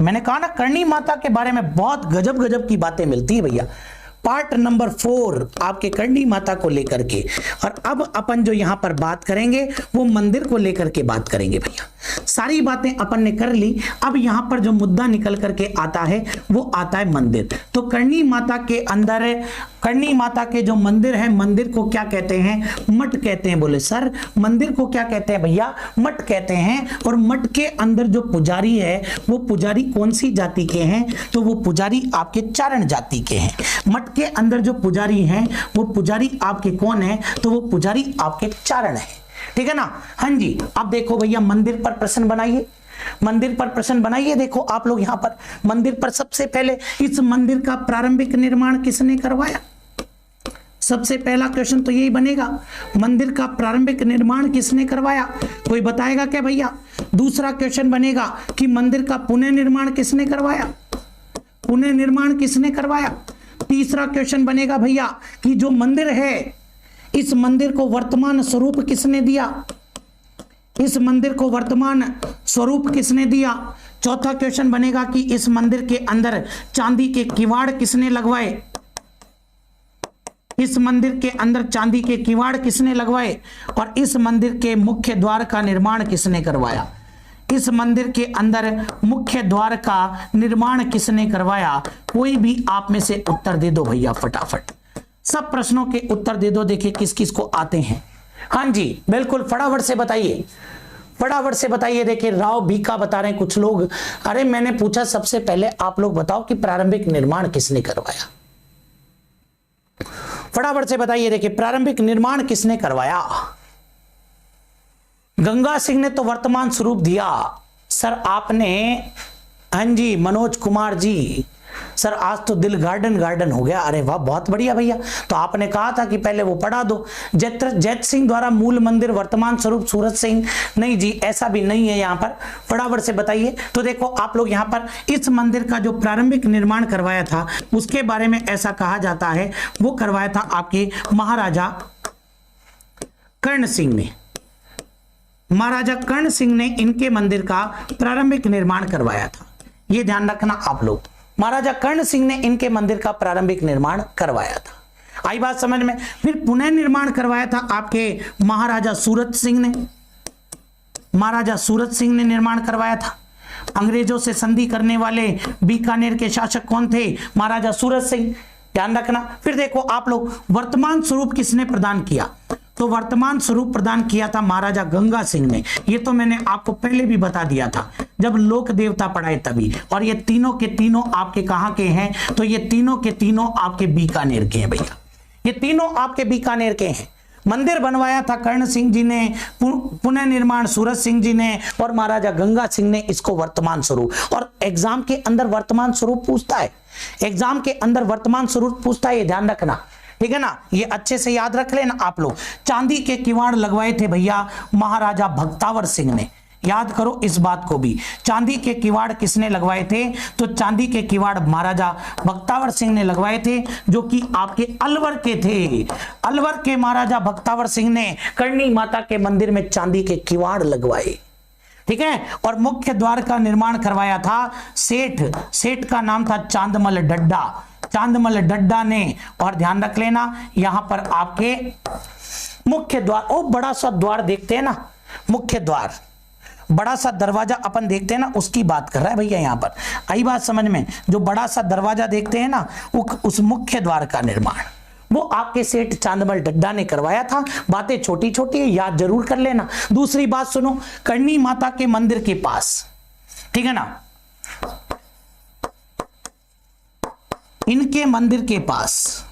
मैंने कहा ना करणी माता के बारे में बहुत गजब गजब की बातें मिलती है भैया। पार्ट नंबर 4 आपके करणी माता को लेकर के, और अब अपन जो यहां पर बात करेंगे वो मंदिर को लेकर के बात करेंगे भैया। सारी बातें अपन ने कर ली, अब यहां पर जो मुद्दा निकल करके आता है वो आता है मंदिर। तो करणी माता के अंदर, करणी माता के जो मंदिर है, मंदिर को क्या कहते हैं, मठ कहते हैं। बोले सर मंदिर को क्या कहते हैं भैया, मठ कहते हैं। और मठ के अंदर जो पुजारी है वो पुजारी कौन सी जाति के हैं, तो वो पुजारी आपके चारण जाति के हैं। मठ के अंदर जो पुजारी हैं वो पुजारी आपके कौन है, तो वो पुजारी आपके चारण है, ठीक है ना। हाँ जी, अब देखो भैया मंदिर पर प्रश्न बनाइए, मंदिर पर प्रश्न बनाइए। देखो आप लोग यहां पर मंदिर पर, सबसे पहले इस मंदिर का प्रारंभिक निर्माण किसने करवाया, सबसे पहला क्वेश्चन तो यही बनेगा, मंदिर का प्रारंभिक निर्माण किसने करवाया? कोई बताएगा क्या भैया? दूसरा क्वेश्चन बनेगा कि मंदिर का पुनः निर्माण किसने करवाया? पुनः निर्माण किसने करवाया? तीसरा क्वेश्चन बनेगा भैया कि जो मंदिर है इस मंदिर को वर्तमान स्वरूप किसने दिया? इस मंदिर को वर्तमान स्वरूप किसने दिया? चौथा क्वेश्चन बनेगा कि इस मंदिर के अंदर चांदी के किवाड़ किसने लगवाए? इस मंदिर के अंदर चांदी के किवाड़ किसने लगवाए? और इस मंदिर के मुख्य द्वार का निर्माण किसने करवाया? इस मंदिर के अंदर मुख्य द्वार का निर्माण किसने करवाया? कोई भी आप में से उत्तर दे दो भैया फटाफट, सब प्रश्नों के उत्तर दे दो। देखिए किस किस को आते हैं। हाँ जी बिल्कुल, फटाफट से बताइए, फटाफट से बताइए। देखिए राव बीका बता रहे हैं कुछ लोग। अरे मैंने पूछा सबसे पहले आप लोग बताओ कि प्रारंभिक निर्माण किसने करवाया? फटाफट से बताइए। देखिए प्रारंभिक निर्माण किसने करवाया? गंगा सिंह ने तो वर्तमान स्वरूप दिया सर आपने। हाँ जी मनोज कुमार जी, सर आज तो दिल गार्डन गार्डन हो गया। अरे वाह बहुत बढ़िया भैया। तो आपने कहा था कि पहले वो पढ़ा दो। जैत सिंह द्वारा मूल मंदिर वर्तमान स्वरूप सूरज सिंह, नहीं जी ऐसा भी नहीं है यहाँ पर। फटाफट से बताइए। तो देखो आप लोग यहाँ पर इस मंदिर का जो प्रारंभिक निर्माण करवाया था उसके बारे में ऐसा कहा जाता है, वो करवाया था आपके महाराजा कर्ण सिंह ने। महाराजा कर्ण सिंह ने इनके मंदिर का प्रारंभिक निर्माण करवाया था, ये ध्यान रखना आप लोग। महाराजा कर्ण सिंह ने इनके मंदिर का प्रारंभिक निर्माण करवाया था। आई बात समझ में? फिर पुनः निर्माण करवाया था आपके महाराजा सूरज सिंह ने। महाराजा सूरज सिंह ने निर्माण करवाया था। अंग्रेजों से संधि करने वाले बीकानेर के शासक कौन थे? महाराजा सूरज सिंह, ध्यान रखना। फिर देखो आप लोग वर्तमान स्वरूप किसने प्रदान किया? तो वर्तमान स्वरूप प्रदान किया था महाराजा गंगा सिंह ने। ये तो मैंने आपको पहले भी बता दिया था जब लोक देवता पढ़ाए तभी। और ये तीनों के तीनों आपके कहां के हैं? तो ये तीनों के तीनों आपके बीकानेर के हैं भैया, ये तीनों आपके बीकानेर के हैं। मंदिर बनवाया था कर्ण सिंह जी ने, पुनः निर्माण सूरज सिंह जी ने, और महाराजा गंगा सिंह ने इसको वर्तमान स्वरूप। और एग्जाम के अंदर वर्तमान स्वरूप पूछता है, एग्जाम के अंदर वर्तमान स्वरूप पूछता है, ये ध्यान रखना, ठीक है ना? ये अच्छे से याद रख लेना आप लोग। चांदी के किवाड़ लगवाए थे भैया महाराजा भक्तावर सिंह ने, याद करो इस बात को भी। चांदी के किवाड़ किसने लगवाए थे? तो चांदी के किवाड़ महाराजा भक्तावर सिंह ने लगवाए थे, जो कि आपके अलवर के थे। अलवर के महाराजा भक्तावर सिंह ने करणी माता के मंदिर में चांदी के किवाड़ लगवाए, ठीक है। और मुख्य द्वार का निर्माण करवाया था सेठ का नाम था चांदमल डड्डा, चांदमल डड्डा ने। और ध्यान रख लेना यहां पर आपके मुख्य द्वार, ओ बड़ा सा द्वार देखते हैं ना, मुख्य द्वार, बड़ा सा दरवाजा अपन देखते हैं ना, उसकी बात कर रहा है भैया यहाँ पर। आई बात समझ में? जो बड़ा सा दरवाजा देखते हैं ना, उस मुख्य द्वार का निर्माण वो आपके सेठ चांदमल डड्डा ने करवाया था। बातें छोटी छोटी है, याद जरूर कर लेना। दूसरी बात सुनो, करणी माता के मंदिर के पास, ठीक है ना, इनके मंदिर के पास,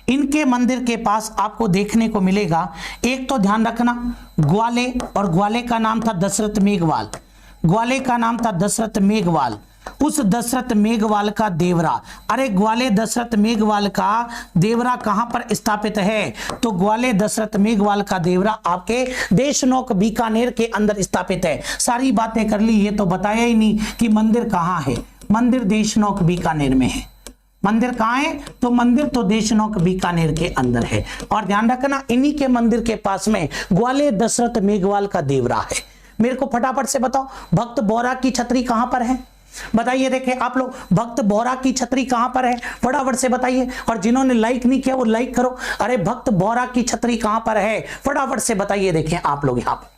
इनके मंदिर के पास आपको देखने को मिलेगा, एक तो ध्यान रखना ग्वाले, और ग्वाले का नाम था दशरथ मेघवाल, ग्वाले का नाम था दशरथ मेघवाल। उस दशरथ मेघवाल का देवरा, अरे ग्वाले दशरथ मेघवाल का देवरा कहां पर स्थापित है? तो ग्वाले दशरथ मेघवाल का देवरा आपके देशनोक बीकानेर के अंदर स्थापित है। सारी बातें कर ली, ये तो बताया ही नहीं कि मंदिर कहां है। मंदिर देशनोक बीकानेर में है। मंदिर कहां है? तो मंदिर तो देशनोक बीकानेर के अंदर है। और ध्यान रखना इन्हीं के मंदिर के पास में ग्वाले दशरथ मेघवाल का देवरा है। मेरे को फटाफट से बताओ भक्त बोरा की छतरी कहां पर है? बताइए, देखें आप लोग भक्त बोरा की छतरी कहां पर है? फटाफट से बताइए। और जिन्होंने लाइक नहीं किया वो लाइक करो। अरे भक्त बोरा की छतरी कहां पर है? फटाफट से बताइए। देखें आप लोग यहां पर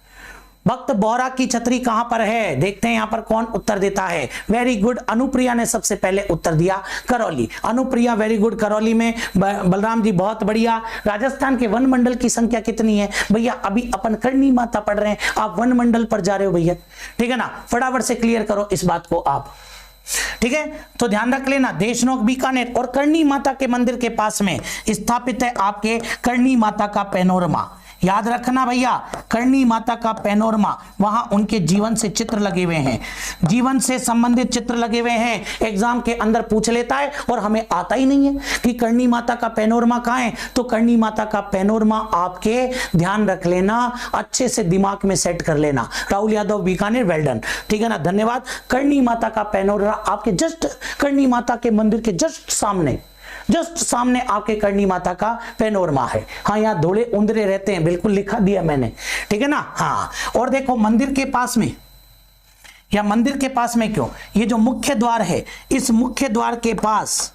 भक्त बोरा की छतरी कहां पर है? देखते हैं यहां पर कौन उत्तर देता है। वेरी गुड, अनुप्रिया ने सबसे पहले उत्तर दिया, करौली। अनुप्रिया वेरी गुड, करौली में। बलराम जी बहुत बढ़िया। राजस्थान के वन मंडल की संख्या कितनी है? भैया अभी अपन करणी माता पढ़ रहे हैं, आप वन मंडल पर जा रहे हो भैया, ठीक है ना? फटाफट से क्लियर करो इस बात को आप, ठीक है। तो ध्यान रख लेना देशनोक बीकानेर और करणी माता के मंदिर के पास में स्थापित है आपके करणी माता का पैनोरमा। याद रखना भैया, करणी माता का पैनोरमा, वहां उनके जीवन से चित्र लगे हुए हैं, जीवन से संबंधित चित्र लगे हुए हैं। एग्जाम के अंदर पूछ लेता है और हमें आता ही नहीं है कि करणी माता का पैनोरमा कहां है। तो करणी माता का पैनोरमा आपके ध्यान रख लेना, अच्छे से दिमाग में सेट कर लेना। राहुल यादव बीकानेर, वेल डन, ठीक है ना, धन्यवाद। करणी माता का पैनोरमा आपके जस्ट करणी माता के मंदिर के जस्ट सामने आपके करणी माता का पैनोरमा है। हाँ, यहाँ धोले उंदरे रहते हैं, बिल्कुल लिखा दिया मैंने, ठीक है ना। हाँ, और देखो मंदिर के पास में, या मंदिर के पास में क्यों, ये जो मुख्य द्वार है, इस मुख्य द्वार के पास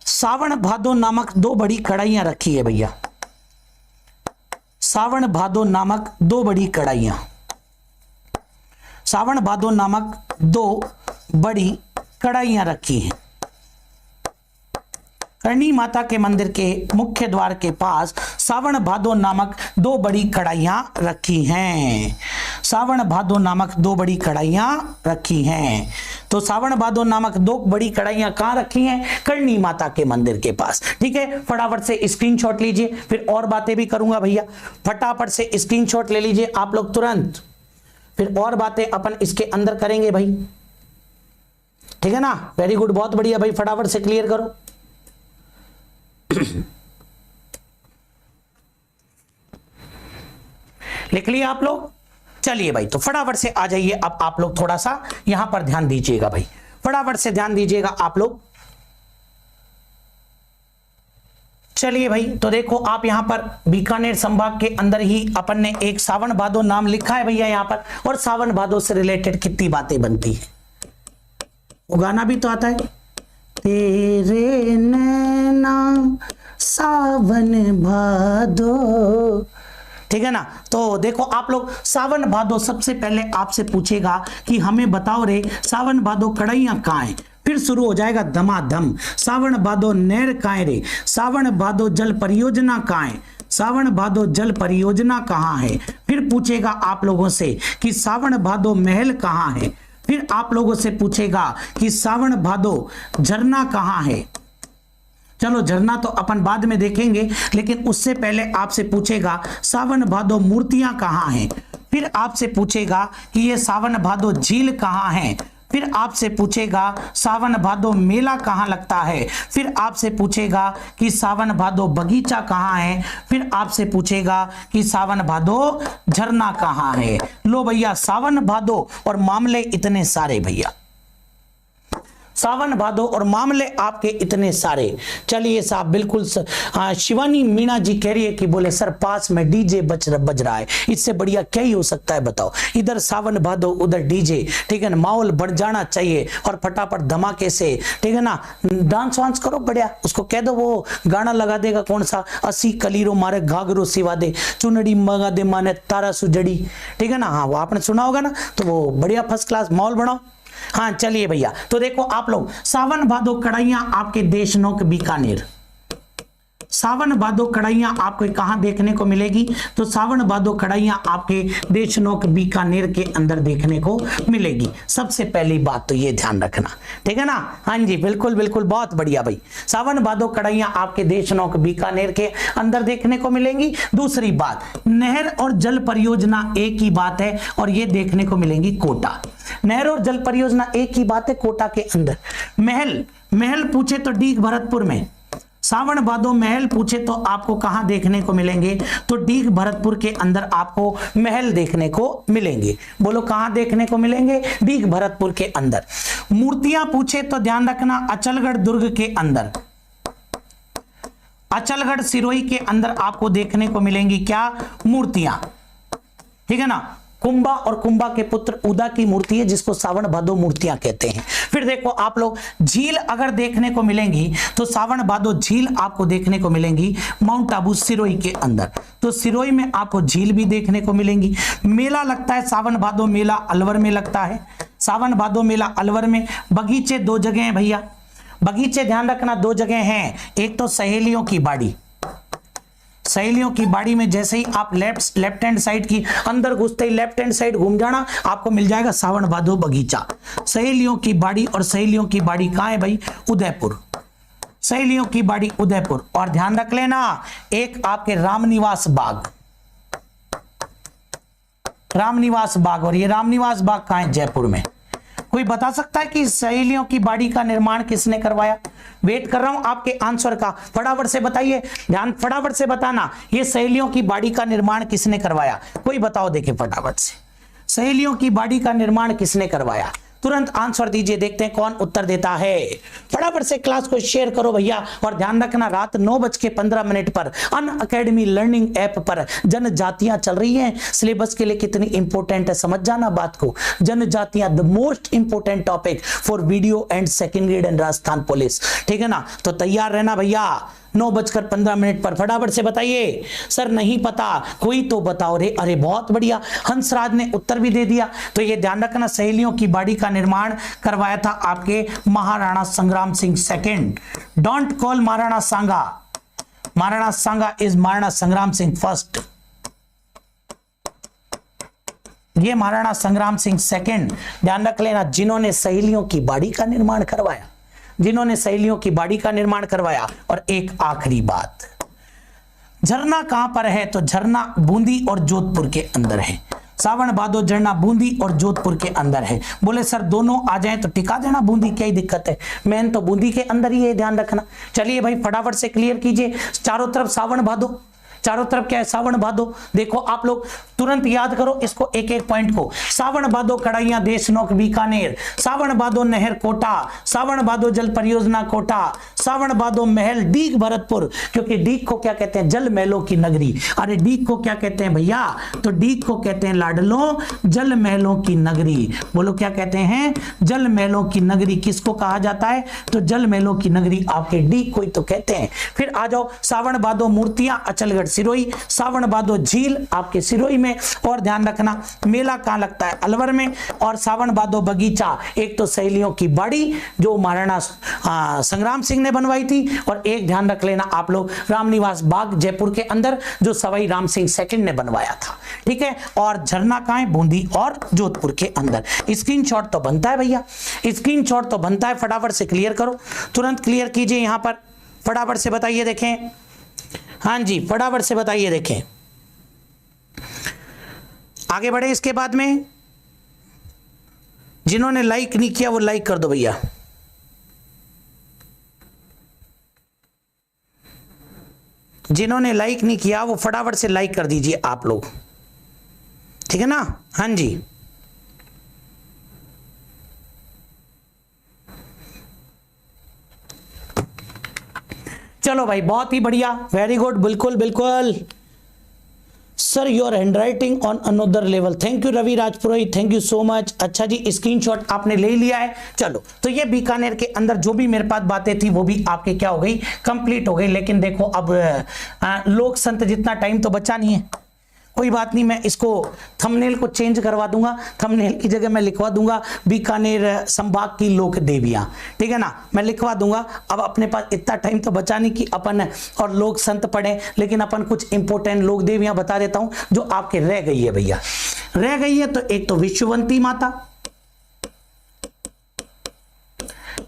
सावन भादो नामक 2 बड़ी कढ़ाइयां रखी है भैया। सावन भादो नामक 2 बड़ी कढ़ाइयां, सावन भादो नामक 2 बड़ी कढ़ाइयां रखी हैं। करणी माता के मंदिर के मुख्य द्वार के पास सावन भादो नामक 2 बड़ी कढ़ाइयां रखी हैं। सावन भादो नामक 2 बड़ी कढ़ाइयां रखी हैं। तो सावन भादो नामक 2 बड़ी कढ़ाइयां कहां रखी हैं? करणी माता के मंदिर के पास, ठीक है। फटाफट से स्क्रीनशॉट लीजिए, फिर और बातें भी करूंगा भैया। फटाफट से स्क्रीनशॉट ले लीजिए आप लोग तुरंत, फिर और बातें अपन इसके अंदर करेंगे भाई, ठीक है ना। वेरी गुड, बहुत बढ़िया भाई, फटाफट से क्लियर करो। लिख लिया आप लोग? चलिए भाई, तो फटाफट से आ जाइए। अब आप लोग थोड़ा सा यहां पर ध्यान दीजिएगा भाई, फटाफट से ध्यान दीजिएगा आप लोग। चलिए भाई, तो देखो आप यहां पर बीकानेर संभाग के अंदर ही अपन ने एक सावन भादो नाम लिखा है भैया यहां पर, और सावन भादो से रिलेटेड कितनी बातें बनती है। वो गाना भी तो आता है, तेरे नैना सावन भादो, ठीक है ना। तो देखो आप लोग, सावन भादो सबसे पहले आपसे पूछेगा कि हमें बताओ रे सावन भादो कढ़ाइयां कहां है। फिर शुरू हो जाएगा धमाधम, सावन भादो नहर कहां है रे, सावन भादो जल परियोजना कहां है, सावन भादो जल परियोजना कहां है। फिर पूछेगा आप लोगों से कि सावन भादो महल कहां है। फिर आप लोगों से पूछेगा कि सावन भादो झरना कहां है। चलो झरना तो अपन बाद में देखेंगे, लेकिन उससे पहले आपसे पूछेगा सावन भादो मूर्तियां कहां हैं। फिर आपसे पूछेगा कि ये सावन भादो झील कहां है। फिर आपसे पूछेगा सावन भादो मेला कहाँ लगता है। फिर आपसे पूछेगा कि सावन भादो बगीचा कहाँ है। फिर आपसे पूछेगा कि सावन भादो झरना कहाँ है। लो भैया, सावन भादो और मामले इतने सारे भैया, सावन भादो और मामले आपके इतने सारे। चलिए साहब, बिल्कुल शिवानी मीणा जी कह रही है कि बोले सर पास में डीजे बज रहा है, इससे बढ़िया क्या ही हो सकता है बताओ। इधर सावन भादो उधर डीजे, ठीक है ना, माहौल बढ़ जाना चाहिए और फटाफट धमाके से, ठीक है ना, डांस वांस करो बढ़िया। उसको कह दो वो गाना लगा देगा, कौन सा, 80 कलीरो मारे घाघरो सिवा दे, चुनड़ी मंगा दे माने तारा सुजड़ी, ठीक है ना। हाँ, वो आपने सुना होगा ना, तो वो बढ़िया फर्स्ट क्लास माहौल बनाओ। हाँ चलिए भैया, तो देखो आप लोग, सावन भादो कढ़ाइयां आपके देशनोक बीकानेर। सावन भादो कढ़ाइयां आपको कहां देखने को मिलेगी? तो सावन भादो कढ़ाइयां आपके देशनोक बीकानेर के अंदर देखने को मिलेगी। सबसे पहली बात तो ये ध्यान रखना, ठीक है ना। हाँ जी, बिल्कुल बिल्कुल, बहुत बढ़िया भाई। सावन भादो कढ़ाइयां आपके देशनोक बीकानेर के अंदर देखने को मिलेंगी। दूसरी बात, नहर और जल परियोजना एक ही बात है, और ये देखने को मिलेंगी कोटा। नहर और जल परियोजना एक ही बात है, कोटा के अंदर। महल पूछे तो डीग भरतपुर में। सावन भादो महल पूछे तो आपको कहां देखने को मिलेंगे? तो डीग भरतपुर के अंदर आपको महल देखने को मिलेंगे। बोलो कहां देखने को मिलेंगे? डीग भरतपुर के अंदर। मूर्तियां पूछे तो ध्यान रखना अचलगढ़ दुर्ग के अंदर, अचलगढ़ सिरोही के अंदर आपको देखने को मिलेंगी क्या? मूर्तियां, ठीक है ना। कुंभा और कुंभा के पुत्र उदा की मूर्ति है, जिसको सावन भादो मूर्तियां कहते हैं। फिर देखो आप लोग, झील अगर देखने को मिलेंगी तो सावन भादो झील आपको देखने को मिलेंगी माउंट आबू सिरोही के अंदर। तो सिरोही में आपको झील भी देखने को मिलेंगी। मेला लगता है सावन भादो मेला अलवर में लगता है। सावन भादो मेला अलवर में। बगीचे 2 जगह हैं भैया, बगीचे ध्यान रखना 2 जगह हैं। एक तो सहेलियों की बाड़ी, सहेलियों की बाड़ी में जैसे ही आप लेफ्ट हैंड साइड की अंदर घुसते ही लेफ्ट हैंड साइड घूम जाना, आपको मिल जाएगा सावन भादो बगीचा। सहेलियों की बाड़ी, और सहेलियों की बाड़ी कहां है भाई? उदयपुर। सहेलियों की बाड़ी उदयपुर। और ध्यान रख लेना एक आपके रामनिवास बाग, रामनिवास बाग, और ये रामनिवास बाग कहां है? जयपुर में। कोई बता सकता है कि सहेलियों की बाड़ी का निर्माण किसने करवाया? वेट कर रहा हूं आपके आंसर का, फटाफट से बताइए, ध्यान फटाफट से बताना, ये सहेलियों की बाड़ी का निर्माण किसने करवाया? कोई बताओ, देखें फटाफट से, सहेलियों की बाड़ी का निर्माण किसने करवाया? तुरंत आंसर दीजिए, देखते हैं कौन उत्तर देता है। फटाफट से क्लास को शेयर करो भैया। और ध्यान रखना रात 9:15 पर अनअकैडमी लर्निंग ऐप पर जनजातियां चल रही हैं। सिलेबस के लिए कितनी इंपॉर्टेंट है समझ जाना बात को। जनजातियां the most important topic for video and second grade and Rajasthan police, ठीक है ना? तो तैयार रहना भैया। 9:15 पर फटाफट से बताइए। सर नहीं पता, कोई तो बताओ रे। अरे बहुत बढ़िया, हंसराज ने उत्तर भी दे दिया। तो ये ध्यान रखना सहेलियों की बाड़ी का निर्माण करवाया था आपके महाराणा संग्राम Singh second. Don't call Maharana Sanga, Maharana Sanga is Maharana संग्राम सिंह फर्स्ट। ये महाराणा संग्राम सिंह सेकंड, ध्यान रख लेना, जिन्होंने सहेलियों की बाड़ी का निर्माण करवाया, जिन्होंने सहेलियों की बाड़ी का निर्माण करवाया। और एक आखिरी बात, झरना कहां पर है? तो झरना बूंदी और जोधपुर के अंदर है। सावन भादो झरना बूंदी और जोधपुर के अंदर है। बोले सर दोनों आ जाएं तो टिका देना बूंदी, क्या ही दिक्कत है? मेन तो बूंदी के अंदर ही है, ध्यान रखना। चलिए भाई फटाफट से क्लियर कीजिए। चारों तरफ सावन भादो, चारों तरफ क्या है? सावन भादो। देखो आप लोग तुरंत याद करो इसको, एक एक पॉइंट को। सावन भादो कड़ाइयां देश नौक बीकानेर, सावन भादो नहर कोटा, सावन भादो जल परियोजना कोटा, सावन भादो महल डीग भरतपुर, क्योंकि डीग को क्या कहते हैं? जल महलों की नगरी। अरे डीग को क्या कहते हैं भैया? तो डीग को कहते हैं लाडलो जल महलों की नगरी। बोलो क्या कहते हैं? जल महलों की नगरी। किसको कहा जाता है? तो जल महलों की नगरी आपके डीग को ही तो कहते हैं। फिर आ जाओ सावन भादो मूर्तियां अचलगढ़ सिरोही, सावन भादो झील आपके सिरोही में। और ध्यान रखना मेला कहां लगता है? अलवर में। और सावन भादो बगीचा, एक तो सहेलियों की बाड़ी जो महाराणा संग्राम सिंह ने बनवाई थी, और एक ध्यान रख लेना आप लोग रामनिवास बाग जयपुर के अंदर जो सवाई राम सिंह सेकंड ने बनवाया था, ठीक है? और झरना कहां है? बूंदी और जोधपुर के अंदर। स्क्रीनशॉट तो बनता है भैया, स्क्रीनशॉट तो बनता है। फटाफट से क्लियर करो, तुरंत क्लियर कीजिए यहां पर, फटाफट से बताइए। देखें, हाँ जी फटाफट से बताइए। देखें आगे बढ़े। इसके बाद में जिन्होंने लाइक नहीं किया वो लाइक कर दो भैया। जिन्होंने लाइक नहीं किया वो फटाफट से लाइक कर दीजिए आप लोग, ठीक है ना? हाँ जी चलो भाई बहुत ही बढ़िया, वेरी गुड, बिल्कुल बिल्कुल। Sir your handwriting on another level, thank you Ravi Rajpurohit, thank you so much. अच्छा जी स्क्रीनशॉट आपने ले लिया है। चलो तो ये बीकानेर के अंदर जो भी मेरे पास बातें थी वो भी आपके क्या हो गई? कंप्लीट हो गई। लेकिन देखो अब लोक संत जितना टाइम तो बचा नहीं है, कोई बात नहीं, मैं इसको थंबनेल को चेंज करवा दूंगा। थंबनेल की जगह मैं लिखवा दूंगा बीकानेर संभाग की लोक देवियां, ठीक है ना? मैं लिखवा दूंगा। अब अपने पास इतना टाइम तो बचा नहीं कि अपन और लोक संत पढ़ें, लेकिन अपन कुछ इंपॉर्टेंट लोक देवियां बता देता हूं जो आपके रह गई है भैया, रह गई है। तो एक तो विश्ववंती माता,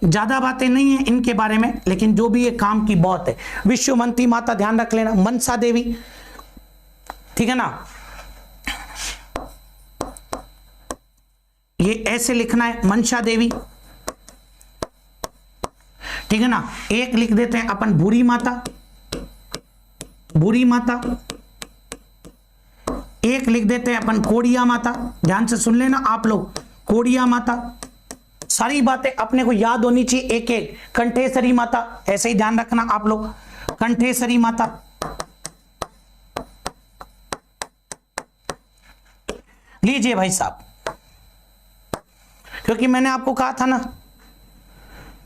ज्यादा बातें नहीं है इनके बारे में, लेकिन जो भी ये काम की बहुत है। विश्ववंती माता ध्यान रख लेना। मनसा देवी, ठीक है ना? ये ऐसे लिखना है मनसा देवी, ठीक है ना? एक लिख देते हैं अपन बुरी माता, बुरी माता। एक लिख देते हैं अपन कोड़िया माता, ध्यान से सुन लेना आप लोग, कोड़िया माता। सारी बातें अपने को याद होनी चाहिए एक एक। कंठेश्वरी माता, ऐसे ही ध्यान रखना आप लोग, कंठेश्वरी माता। लीजिए भाई साहब, क्योंकि मैंने आपको कहा था ना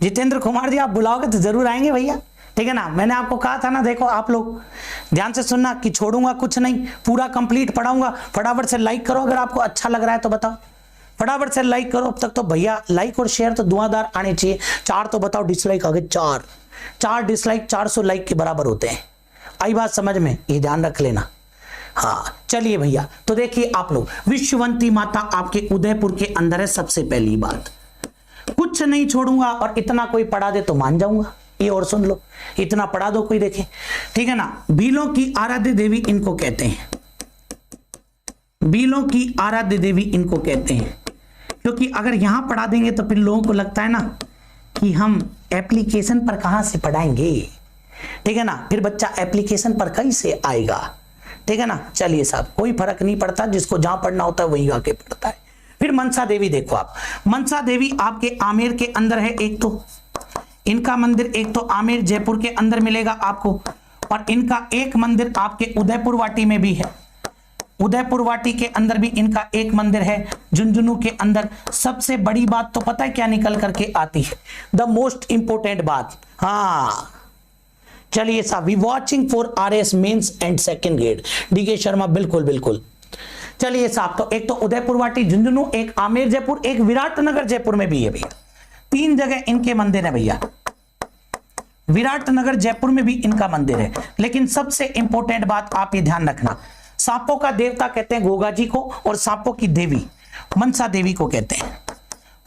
जितेंद्र कुमार जी आप बुलाओगे तो जरूर आएंगे भैया, ठीक है ना? मैंने आपको कहा था ना, देखो आप लोग ध्यान से सुनना कि छोड़ूंगा कुछ नहीं, पूरा कंप्लीट पढ़ाऊंगा। फटाफट से लाइक करो अगर आपको अच्छा लग रहा है तो बताओ, फटाफट से लाइक करो। अब तक तो भैया लाइक और शेयर तो धुआंधार आने चाहिए। 4 तो बताओ, डिसलाइक आ गए 4 डिसलाइक 400 लाइक के बराबर होते हैं। आई बात समझ में? ये ध्यान रख लेना। हाँ चलिए भैया, तो देखिए आप लोग, विश्ववंती माता आपके उदयपुर के अंदर है। सबसे पहली बात, कुछ नहीं छोड़ूंगा और इतना कोई पढ़ा दे तो मान जाऊंगा। ये और सुन लो, इतना पढ़ा दो कोई देखे, ठीक है ना। बीलों की आराध्य देवी इनको कहते हैं, बीलों की आराध्य देवी इनको कहते हैं, क्योंकि अगर यहां पढ़ा देंगे तो फिर लोगों को लगता है ना कि हम एप्लीकेशन पर कहां से पढ़ाएंगे, ठीक है ना, फिर बच्चा एप्लीकेशन पर कैसे आएगा, ठीक है ना। चलिए साहब, कोई फर्क नहीं पड़ता, जिसको जहां पढ़ना होता है वहीं आके पढ़ता है। फिर मनसा देवी देखो आप, मनसा देवी आपके आमेर के अंदर है, एक तो इनका मंदिर एक तो आमेर जयपुर के अंदर मिलेगा आपको, और इनका एक मंदिर आपके उदयपुर वाटी में भी है, उदयपुर वाटी के अंदर भी इनका एक मंदिर है, झुंझुनू के अंदर। सबसे बड़ी बात तो पता है क्या निकल करके आती है, द मोस्ट इंपोर्टेंट बात, हाँ चलिए साहब, we watching for RS mains and second grade, DK Sharma, बिल्कुल बिल्कुल। चलिए साहब, तो एक तो उदयपुर वाटी झुंझुनू, एक आमेर जयपुर, एक विराटनगर जयपुर में भी है भैया, 3 जगह इनके मंदिर है भैया, विराटनगर जयपुर में भी इनका मंदिर है। लेकिन सबसे इंपॉर्टेंट बात आप ये ध्यान रखना, सांपों का देवता कहते हैं गोगा जी को, और सांपों की देवी मनसा देवी को कहते हैं,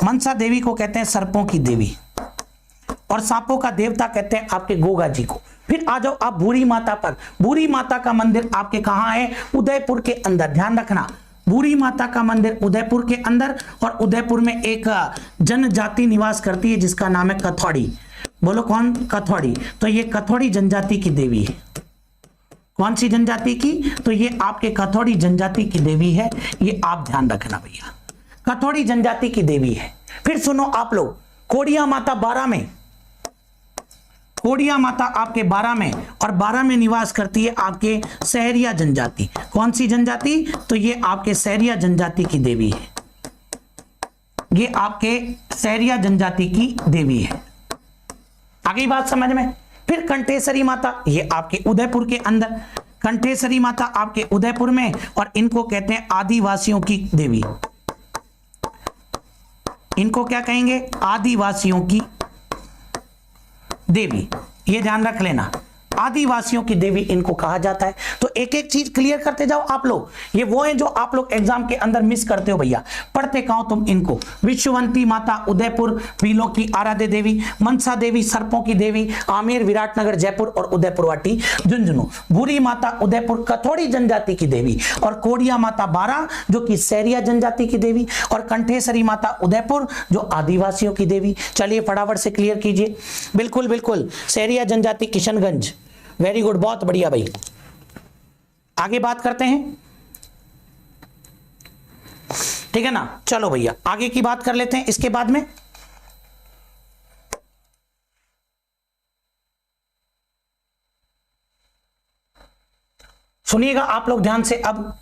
मनसा देवी को कहते हैं सर्पों की देवी, और सांपों का देवता कहते हैं आपके गोगा जी को। फिर आ जाओ आप भूरी माता पर, भूरी माता का मंदिर आपके कहां है, उदयपुर के अंदर, ध्यान रखना, भूरी माता का मंदिर उदयपुर के अंदर, और उदयपुर में एक जनजाति निवास करती है जिसका नाम है कथौड़ी, बोलो कौन, कथौड़ी। तो ये कथौड़ी जनजाति की देवी है, कौन सी जनजाति की, तो ये आपके कथौड़ी जनजाति की देवी है, ये आप ध्यान रखना भैया, कथौड़ी जनजाति की देवी है। फिर सुनो आप लोग, कोड़िया माता 12 में, कोड़िया माता आपके 12 में, और 12 में निवास करती है आपके सहरिया जनजाति, कौन सी जनजाति, तो ये आपके सहरिया जनजाति की देवी है, ये आपके सहरिया जनजाति की देवी है। आगे बात समझ में। फिर कंठेश्वरी माता, ये आपके उदयपुर के अंदर, कंठेश्वरी माता आपके उदयपुर में, और इनको कहते हैं आदिवासियों की देवी, इनको क्या कहेंगे, आदिवासियों की देवी, ये ध्यान रख लेना, आदिवासियों की देवी इनको कहा जाता है। तो एक एक चीज क्लियर करते जाओ आप लोग, ये वो है जो आप लोग एग्जाम के अंदर मिस करते हो भैया, पढ़ते कहां तुम इनको। विश्ववंती माता उदयपुर, बीलों की आराध्य देवी, मनसा देवी सर्पों की देवी, आमेर विराटनगर जयपुर और उदयपुर वाटी झुंझुनू, भूरी माता उदयपुर कथौड़ी जनजाति की देवी, और कोड़िया माता 12 जो कि सहरिया जनजाति की देवी, और कंठेश्वरी माता उदयपुर जो आदिवासियों की देवी। चलिए फटाफट से क्लियर कीजिए, बिल्कुल बिल्कुल, सहरिया जनजाति किशनगंज, वेरी गुड, बहुत बढ़िया भाई। आगे बात करते हैं, ठीक है ना। चलो भैया आगे की बात कर लेते हैं इसके बाद में। सुनिएगा आप लोग ध्यान से, अब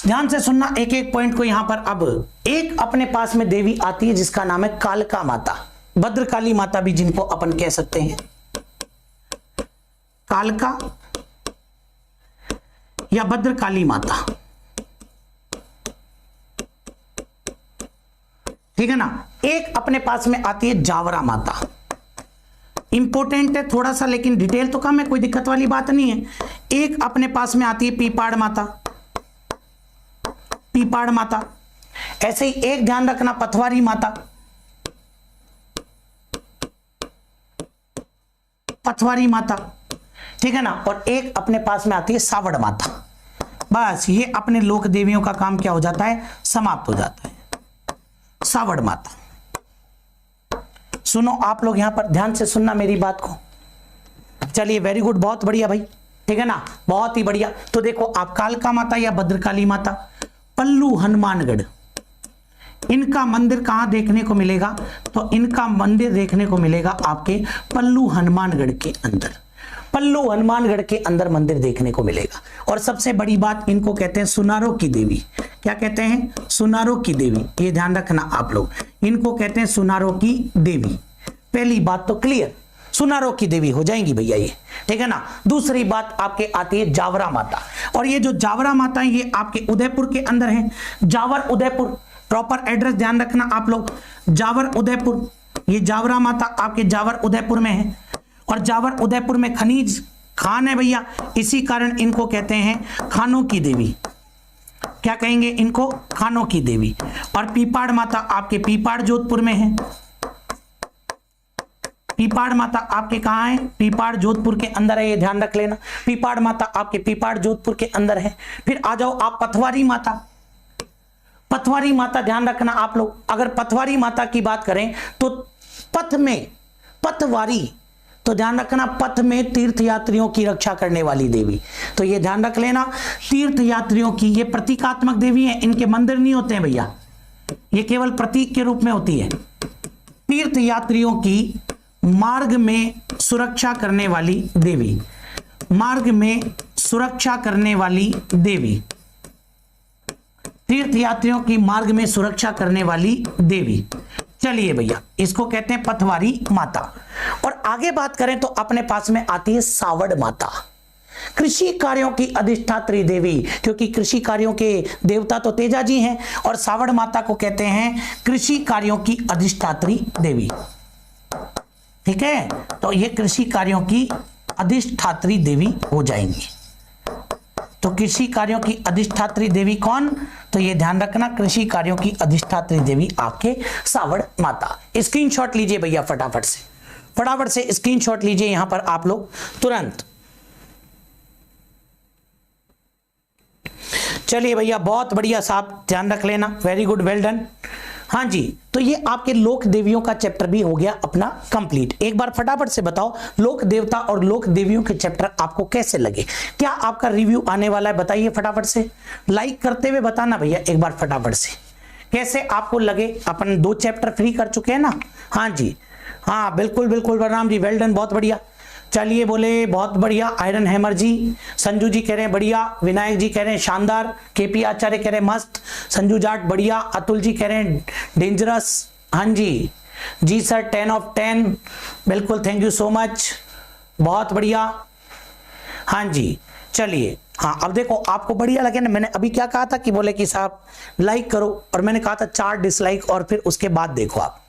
ध्यान से सुनना एक एक पॉइंट को यहां पर। अब एक अपने पास में देवी आती है जिसका नाम है कालका माता, भद्रकाली माता भी जिनको अपन कह सकते हैं, कालका या भद्रकाली माता, ठीक है ना। एक अपने पास में आती है जावरा माता, इंपॉर्टेंट है थोड़ा सा लेकिन डिटेल तो कम है, कोई दिक्कत वाली बात नहीं है। एक अपने पास में आती है पीपाड़ माता, पीपाड़ माता। ऐसे ही एक ध्यान रखना पथवारी माता, पथवारी माता, ठीक है ना। और एक अपने पास में आती है सावड़ माता। बस ये अपने लोक देवियों का काम क्या हो जाता है, समाप्त हो जाता है, सावड़ माता। सुनो आप लोग यहां पर ध्यान से सुनना मेरी बात को। चलिए वेरी गुड, बहुत बढ़िया भाई, ठीक है ना, बहुत ही बढ़िया। तो देखो आप कालका माता या भद्रकाली माता, पल्लू हनुमानगढ़, इनका मंदिर कहां देखने को मिलेगा, तो इनका मंदिर देखने को मिलेगा आपके पल्लू हनुमानगढ़ के अंदर, पल्लू हनुमानगढ़ के अंदर मंदिर देखने को मिलेगा। और सबसे बड़ी बात, इनको कहते हैं सुनारों की देवी। क्या कहते हैं, सुनारों की देवी, ये ध्यान रखना आप लोग, इनको कहते हैं सुनारों की देवी। पहली बात तो क्लियर, सुनारों की देवी हो जाएंगी भैया ये, ठीक है ना। दूसरी बात आपके आती है जावरा माता, और ये जो जावरा माता है ये आपके उदयपुर के अंदर है, जावर उदयपुर, प्रॉपर एड्रेस ध्यान रखना आप लोग, जावर उदयपुर, ये जावरा माता आपके जावर उदयपुर में है, और जावर उदयपुर में खनिज खान है भैया, इसी कारण इनको कहते हैं खानों की देवी। क्या कहेंगे इनको, खानों की देवी। और पीपाड़ माता आपके पीपाड़ जोधपुर में है, पीपाड़ माता आपके कहाँ है? पीपाड़ जोधपुर के अंदर है, ये ध्यान रख लेना। पीपाड़ माता आपके पीपाड़ जोधपुर के अंदर है। फिर आ जाओ आप पथवारी माता। पथवारी माता ध्यान रखना आप लोग, अगर पथवारी माता की बात करें तो पथ में पथवारी, तो ध्यान रखना पथ में तीर्थ यात्रियों की रक्षा करने वाली देवी, तो ये ध्यान रख लेना। तीर्थ यात्रियों की ये प्रतीकात्मक देवी है, इनके मंदिर नहीं होते हैं भैया, ये केवल प्रतीक के रूप में होती है। तीर्थ यात्रियों की मार्ग में सुरक्षा करने वाली देवी, मार्ग में सुरक्षा करने वाली देवी, तीर्थ यात्रियों की मार्ग में सुरक्षा करने वाली देवी। चलिए भैया, इसको कहते हैं पथवारी माता। और आगे बात करें तो अपने पास में आती है सावड़ माता, कृषि कार्यों की अधिष्ठात्री देवी, क्योंकि कृषि कार्यों के देवता तो तेजा जी हैं, और सावड़ माता को कहते हैं कृषि कार्यों की अधिष्ठात्री देवी। ठीक है, तो ये कृषि कार्यों की अधिष्ठात्री देवी हो जाएंगी। तो कृषि कार्यों की अधिष्ठात्री देवी कौन? तो ये ध्यान रखना, कृषि कार्यों की अधिष्ठात्री देवी आपके सावड़ माता। स्क्रीनशॉट लीजिए भैया, फटाफट से स्क्रीनशॉट लीजिए यहां पर आप लोग तुरंत। चलिए भैया, बहुत बढ़िया साहब, ध्यान रख लेना, वेरी गुड, वेल डन। हाँ जी, तो ये आपके लोक देवियों का चैप्टर भी हो गया अपना कंप्लीट। एक बार फटाफट से बताओ लोक देवता और लोक देवियों के चैप्टर आपको कैसे लगे? क्या आपका रिव्यू आने वाला है? बताइए फटाफट से, लाइक करते हुए बताना भैया एक बार फटाफट से, कैसे आपको लगे। अपन 2 चैप्टर फ्री कर चुके हैं ना? हाँ जी, हाँ बिल्कुल बिल्कुल, बलराम जी वेल डन, बहुत बढ़िया। चलिए बोले बहुत बढ़िया, आयरन हैमर जी, संजू जी कह रहे हैं बढ़िया, विनायक जी कह रहे हैं शानदार, केपी आचार्य कह रहे हैं मस्त, संजू जाट बढ़िया, अतुल जी कह रहे हैं डेंजरस। हाँ जी जी सर, 10 of 10, बिल्कुल, थैंक यू सो मच, बहुत बढ़िया। हाँ जी, चलिए, हाँ अब देखो आपको बढ़िया लगे ना। मैंने अभी क्या कहा था कि बोले कि साहब लाइक करो, और मैंने कहा था 4 डिसलाइक और फिर उसके बाद देखो आप,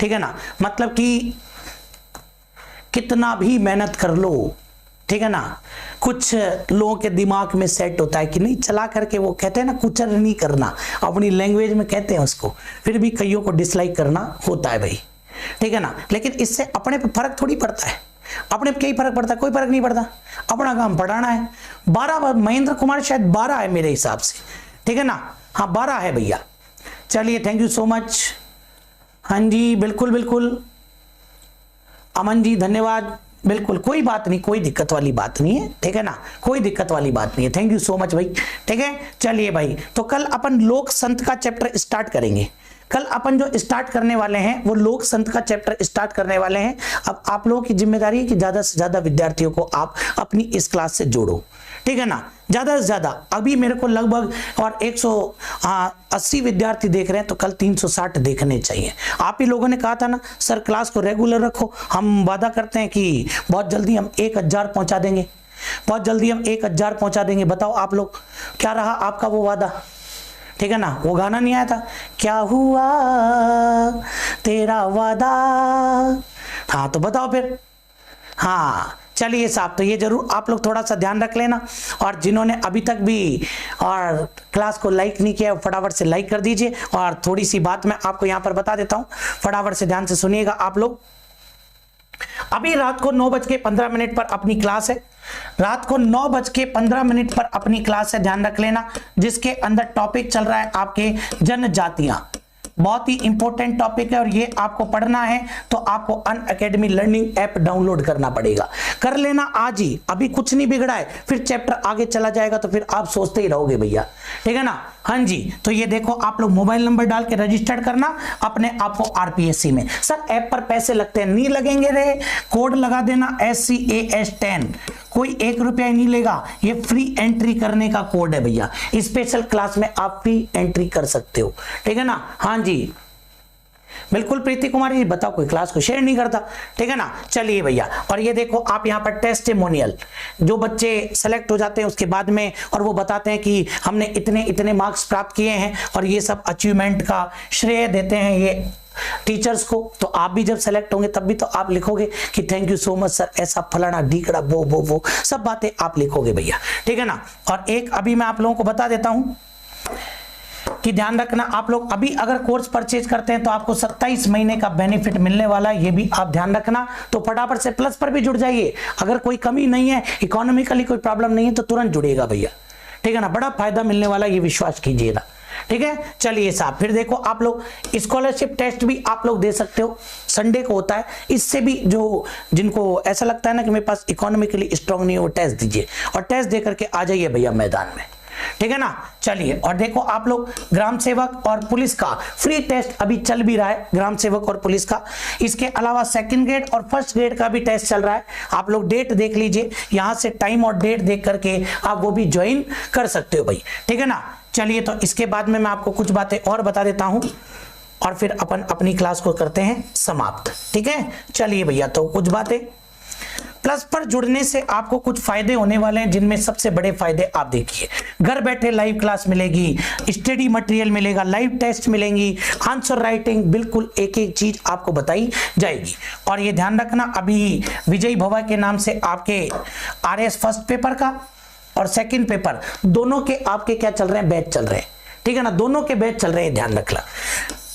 ठीक है ना। मतलब कि कितना भी मेहनत कर लो, ठीक है ना, कुछ लोगों के दिमाग में सेट होता है कि नहीं, चला करके वो कहते हैं ना कुचर नहीं करना, अपनी लैंग्वेज में कहते हैं उसको, फिर भी कईयों को डिसलाइक करना होता है भाई, ठीक है ना। लेकिन इससे अपने पे फर्क थोड़ी पड़ता है, अपने पे क्या ही फर्क पड़ता है? कोई फर्क नहीं पड़ता, अपना काम पढ़ाना है। 12 महेंद्र कुमार शायद 12 है मेरे हिसाब से, ठीक है ना, हाँ 12 है भैया। चलिए थैंक यू सो मच, हाँ जी बिल्कुल बिल्कुल, अमन जी धन्यवाद, बिल्कुल कोई बात नहीं, कोई दिक्कत वाली बात नहीं है, ठीक है ना, कोई दिक्कत वाली बात नहीं है, थैंक यू सो मच भाई, ठीक है। चलिए भाई, तो कल अपन लोक संत का चैप्टर स्टार्ट करेंगे। कल अपन जो स्टार्ट करने वाले हैं वो लोक संत का चैप्टर स्टार्ट करने वाले हैं। अब आप लोगों की जिम्मेदारी है कि ज्यादा से ज्यादा विद्यार्थियों को आप अपनी इस क्लास से जोड़ो, ठीक है ना, ज्यादा से ज्यादा। अभी मेरे को लगभग और 180 विद्यार्थी देख रहे हैं, तो कल 360 देखने चाहिए। आप ही लोगों ने कहा था ना सर क्लास को रेगुलर रखो, हम वादा करते हैं कि बहुत जल्दी हम 1000 पहुंचा देंगे, बहुत जल्दी हम 1000 पहुंचा देंगे। बताओ आप लोग, क्या रहा आपका वो वादा? ठीक है ना, वो गाना नहीं आया था, क्या हुआ तेरा वादा? हाँ तो बताओ फिर। हाँ चलिए साहब, तो ये जरूर आप लोग थोड़ा सा ध्यान रख लेना, और जिन्होंने अभी तक भी और क्लास को लाइक नहीं किया फटाफट से लाइक कर दीजिए। और थोड़ी सी बात मैं आपको यहाँ पर बता देता हूँ, फटाफट से ध्यान से सुनिएगा आप लोग। अभी रात को 9:15 पर अपनी क्लास है, रात को 9:15 पर अपनी क्लास है, ध्यान रख लेना, जिसके अंदर टॉपिक चल रहा है आपके जनजातियां। बहुत ही इंपॉर्टेंट टॉपिक है और ये आपको पढ़ना है तो आपको अनअकैडमी लर्निंग ऐप डाउनलोड करना पड़ेगा। कर लेना आज ही, अभी कुछ नहीं बिगड़ा है, फिर चैप्टर आगे चला जाएगा तो फिर आप सोचते ही रहोगे भैया, ठीक है ना। हाँ जी, तो ये देखो आप लोग मोबाइल नंबर डाल के रजिस्टर्ड करना अपने आप को आरपीएससी में। सर ऐप पर पैसे लगते हैं, नहीं लगेंगे रे, कोड लगा देना SCAS10, कोई 1 रुपया ही नहीं लेगा, ये फ्री एंट्री करने का कोड है भैया। स्पेशल क्लास में आप फ्री एंट्री कर सकते हो, ठीक है ना। हाँ जी बिल्कुल प्रीति कुमारी जी, बताओ कोई क्लास को शेयर नहीं करता, ठीक है ना। चलिए भैया, और ये देखो आप यहाँ पर टेस्टिमोनियल, जो बच्चे सेलेक्ट हो जाते हैं उसके बाद में, और वो बताते हैं कि हमने इतने इतने मार्क्स प्राप्त किए हैं, और ये सब अचीवमेंट का श्रेय देते हैं ये टीचर्स को। तो आप भी जब सेलेक्ट होंगे तब भी तो आप लिखोगे कि thank you so much sir, ऐसा फलाना ढीकड़ा वो सब बातें आप लिखोगे भैया, ठीक है ना। और एक अभी मैं आप लोगों को बता देता हूं, कि ध्यान रखना आप लोग अभी अगर कोर्स परचेज करते हैं तो आपको 27 महीने का बेनिफिट मिलने वाला है, ये भी आप ध्यान रखना। तो फटाफट से प्लस पर भी जुड़ जाइए। अगर कोई कमी नहीं है, इकोनॉमिकली कोई प्रॉब्लम नहीं है तो तुरंत जुड़ेगा भैया, ठीक है ना। बड़ा फायदा मिलने वाला, ये विश्वास कीजिएगा, ठीक है। चलिए साहब, फिर देखो आप लोग स्कॉलरशिप टेस्ट भी आप लोग दे सकते हो, संडे को होता है। इससे भी जो जिनको ऐसा लगता है ना कि मेरे पास इकोनॉमिकली स्ट्रांग नहीं है, वो टेस्ट दीजिए और टेस्ट दे करके आ जाइए भैया मैदान में, ठीक है ना। चलिए, और देखो आप लोग ग्राम सेवक और पुलिस का फ्री टेस्ट अभी चल भी रहा है, ग्राम सेवक और पुलिस का। इसके अलावा सेकंड ग्रेड और फर्स्ट ग्रेड का भी टेस्ट चल रहा है। आप लोग डेट देख लीजिए, यहां से टाइम और डेट देख करके आप वो भी ज्वाइन कर सकते हो भाई, ठीक है ना। चलिए, तो इसके बाद में मैं आपको कुछ बातें और बता देता हूं और फिर अपन अपनी क्लास को करते हैं समाप्त, ठीक है। चलिए भैया, तो कुछ बातें प्लस पर जुड़ने से आपको कुछ फायदे होने वाले हैं, जिनमें सबसे बड़े फायदे आप देखिए। घर बैठे लाइव क्लास मिलेगी, स्टडी मटेरियल मिलेगा, लाइव टेस्ट मिलेंगी, आंसर राइटिंग, बिल्कुल एक एक चीज आपको बताई जाएगी। और ये ध्यान रखना, अभी विजय भवा के नाम से आपके RS फर्स्ट पेपर का और सेकंड पेपर दोनों के आपके क्या चल रहे हैं, बैच चल रहे हैं, ठीक है ना। दोनों के बैच चल रहे हैं, ध्यान रखना।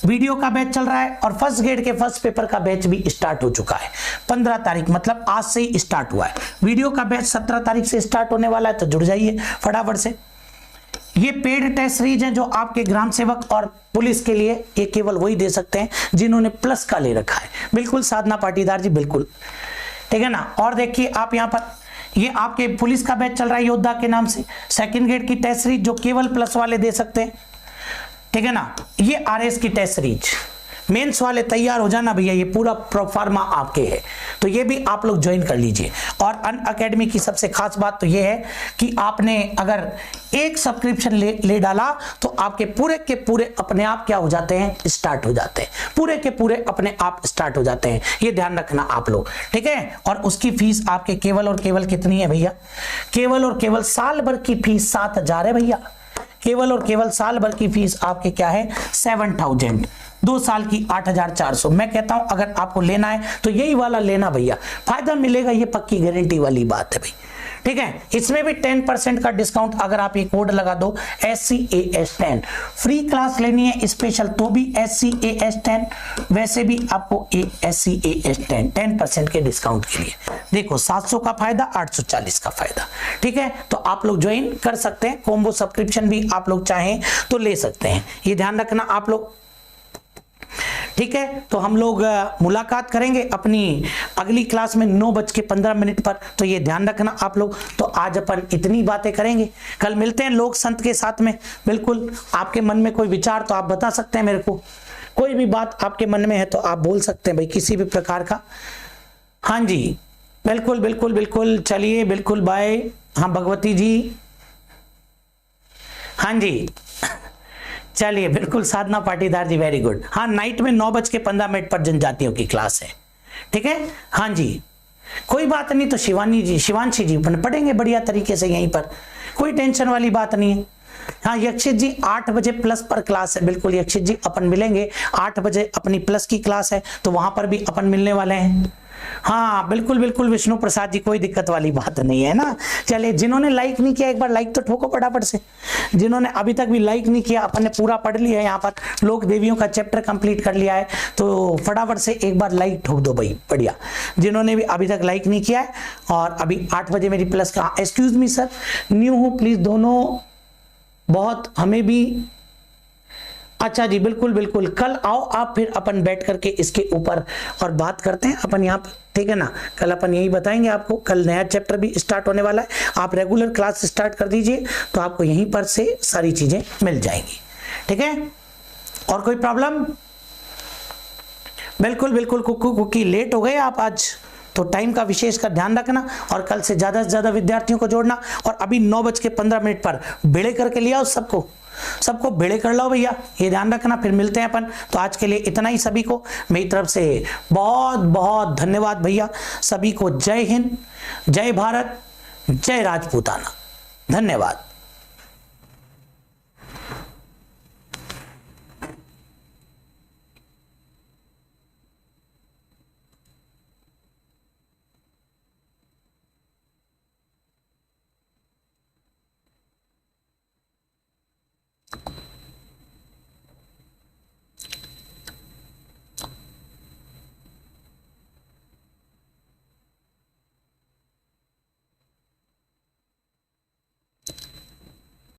वीडियो का बैच चल रहा है और फर्स्ट ग्रेड के फर्स्ट पेपर का बैच भी स्टार्ट हो चुका है 15 तारीख, मतलब आज से ही स्टार्ट हुआ है। वीडियो का बैच 17 तारीख से स्टार्ट होने वाला है, तो जुड़ जाइए फटाफट से। ये पेड टेस्ट सीरीज है जो आपके ग्राम सेवक और पुलिस के लिए, ये केवल वही दे सकते हैं जिन्होंने प्लस का ले रखा है। बिल्कुल साधना पाटीदार जी, बिल्कुल, ठीक है ना। और देखिए आप यहाँ पर, ये आपके पुलिस का बैच चल रहा है योद्धा के नाम से, सेकंड ग्रेड की टेस्ट सीरीज जो केवल प्लस वाले दे सकते हैं, ठीक है ना। ये RS की टेस्ट सीरीज, मेंस वाले तैयार हो जाना भैया, ये पूरा प्रोफार्मा आपके है, तो ये भी आप लोग ज्वाइन कर लीजिए। और अनअकैडमी की सबसे खास बात तो ये है कि आपने अगर एक सब्सक्रिप्शन ले डाला तो आपके पूरे के पूरे अपने आप क्या हो जाते हैं, स्टार्ट हो जाते हैं, पूरे के पूरे अपने आप स्टार्ट हो जाते हैं, ये ध्यान रखना आप लोग, ठीक है। और उसकी फीस आपके केवल और केवल कितनी है भैया, केवल और केवल साल भर की फीस 7,000 है भैया। केवल और केवल साल भर की फीस आपके क्या है, 7,000, 2 साल की 8,400। मैं कहता हूं अगर आपको लेना है तो यही वाला लेना भैया, फायदा मिलेगा, ये पक्की गारंटी वाली बात है भाई, ठीक है। इसमें भी 10% का डिस्काउंट अगर आप ये कोड लगा दो SCAS10। फ्री क्लास लेनी है स्पेशल तो भी SCAS10, वैसे भी आपको SCAS10 10% के डिस्काउंट के लिए। देखो 700 का फायदा, 840 का फायदा, ठीक है। तो आप लोग ज्वाइन कर सकते हैं, कॉम्बो सब्सक्रिप्शन भी आप लोग चाहें तो ले सकते हैं, ये ध्यान रखना आप लोग, ठीक है। तो हम लोग मुलाकात करेंगे अपनी अगली क्लास में 9:15 पर, तो ये ध्यान रखना आप लोग। तो आज अपन इतनी बातें करेंगे, कल मिलते हैं लोक संत के साथ में। बिल्कुल आपके मन में कोई विचार तो आप बता सकते हैं मेरे को, कोई भी बात आपके मन में है तो आप बोल सकते हैं भाई, किसी भी प्रकार का। हाँ जी, बिल्कुल बिल्कुल बिल्कुल, चलिए बिल्कुल, बाय। हाँ भगवती जी, हाँ जी, चलिए बिल्कुल साधना पाटीदार जी, वेरी गुड। हाँ, नाइट में 9:15 पर जनजातियों की क्लास है, ठीक है। हाँ जी, कोई बात नहीं, तो शिवांशी जी पढ़ेंगे बढ़िया तरीके से यहीं पर, कोई टेंशन वाली बात नहीं है। हाँ यक्षित जी 8 बजे प्लस पर क्लास है, बिल्कुल यक्षित जी अपन मिलेंगे 8 बजे, अपनी प्लस की क्लास है तो वहां पर भी अपन मिलने वाले हैं। हाँ बिल्कुल बिल्कुल विष्णु प्रसाद जी, कोई दिक्कत वाली बात नहीं है ना। चलिए, जिन्होंने लाइक नहीं किया एक बार लाइक तो ठोको फटाफट से, जिन्होंने अभी तक भी लाइक नहीं किया, अपन ने पूरा पढ़ लिया है यहाँ पर, लोक देवियों का चैप्टर कंप्लीट कर लिया है, तो फटाफट से एक बार लाइक ठोक दो भाई, बढ़िया। जिन्होंने भी अभी तक लाइक नहीं किया है, और अभी 8 बजे मेरी प्लस का, एक्सक्यूज मी सर, न्यू हूँ प्लीज, दोनों बहुत हमें भी, अच्छा जी बिल्कुल बिल्कुल, कल आओ आप, फिर अपन बैठ करके इसके ऊपर और बात करते हैं अपन यहाँ पे, ठीक है ना। कल अपन यही बताएंगे आपको, कल नया चैप्टर भी स्टार्ट होने वाला है, आप रेगुलर क्लास स्टार्ट कर दीजिए तो आपको यहीं पर से सारी चीजें मिल जाएंगी, ठीक है। और कोई प्रॉब्लम? बिल्कुल बिल्कुल, कुकी लेट हो गए आप आज, तो टाइम का विशेष का ध्यान रखना और कल से ज्यादा विद्यार्थियों को जोड़ना। और अभी 9:15 पर बेड़े करके लिया उस सबको बेड़े कर लो भैया, ये ध्यान रखना। फिर मिलते हैं अपन, तो आज के लिए इतना ही। सभी को मेरी तरफ से बहुत बहुत धन्यवाद भैया, सभी को जय हिंद, जय भारत, जय राजपूताना, धन्यवाद।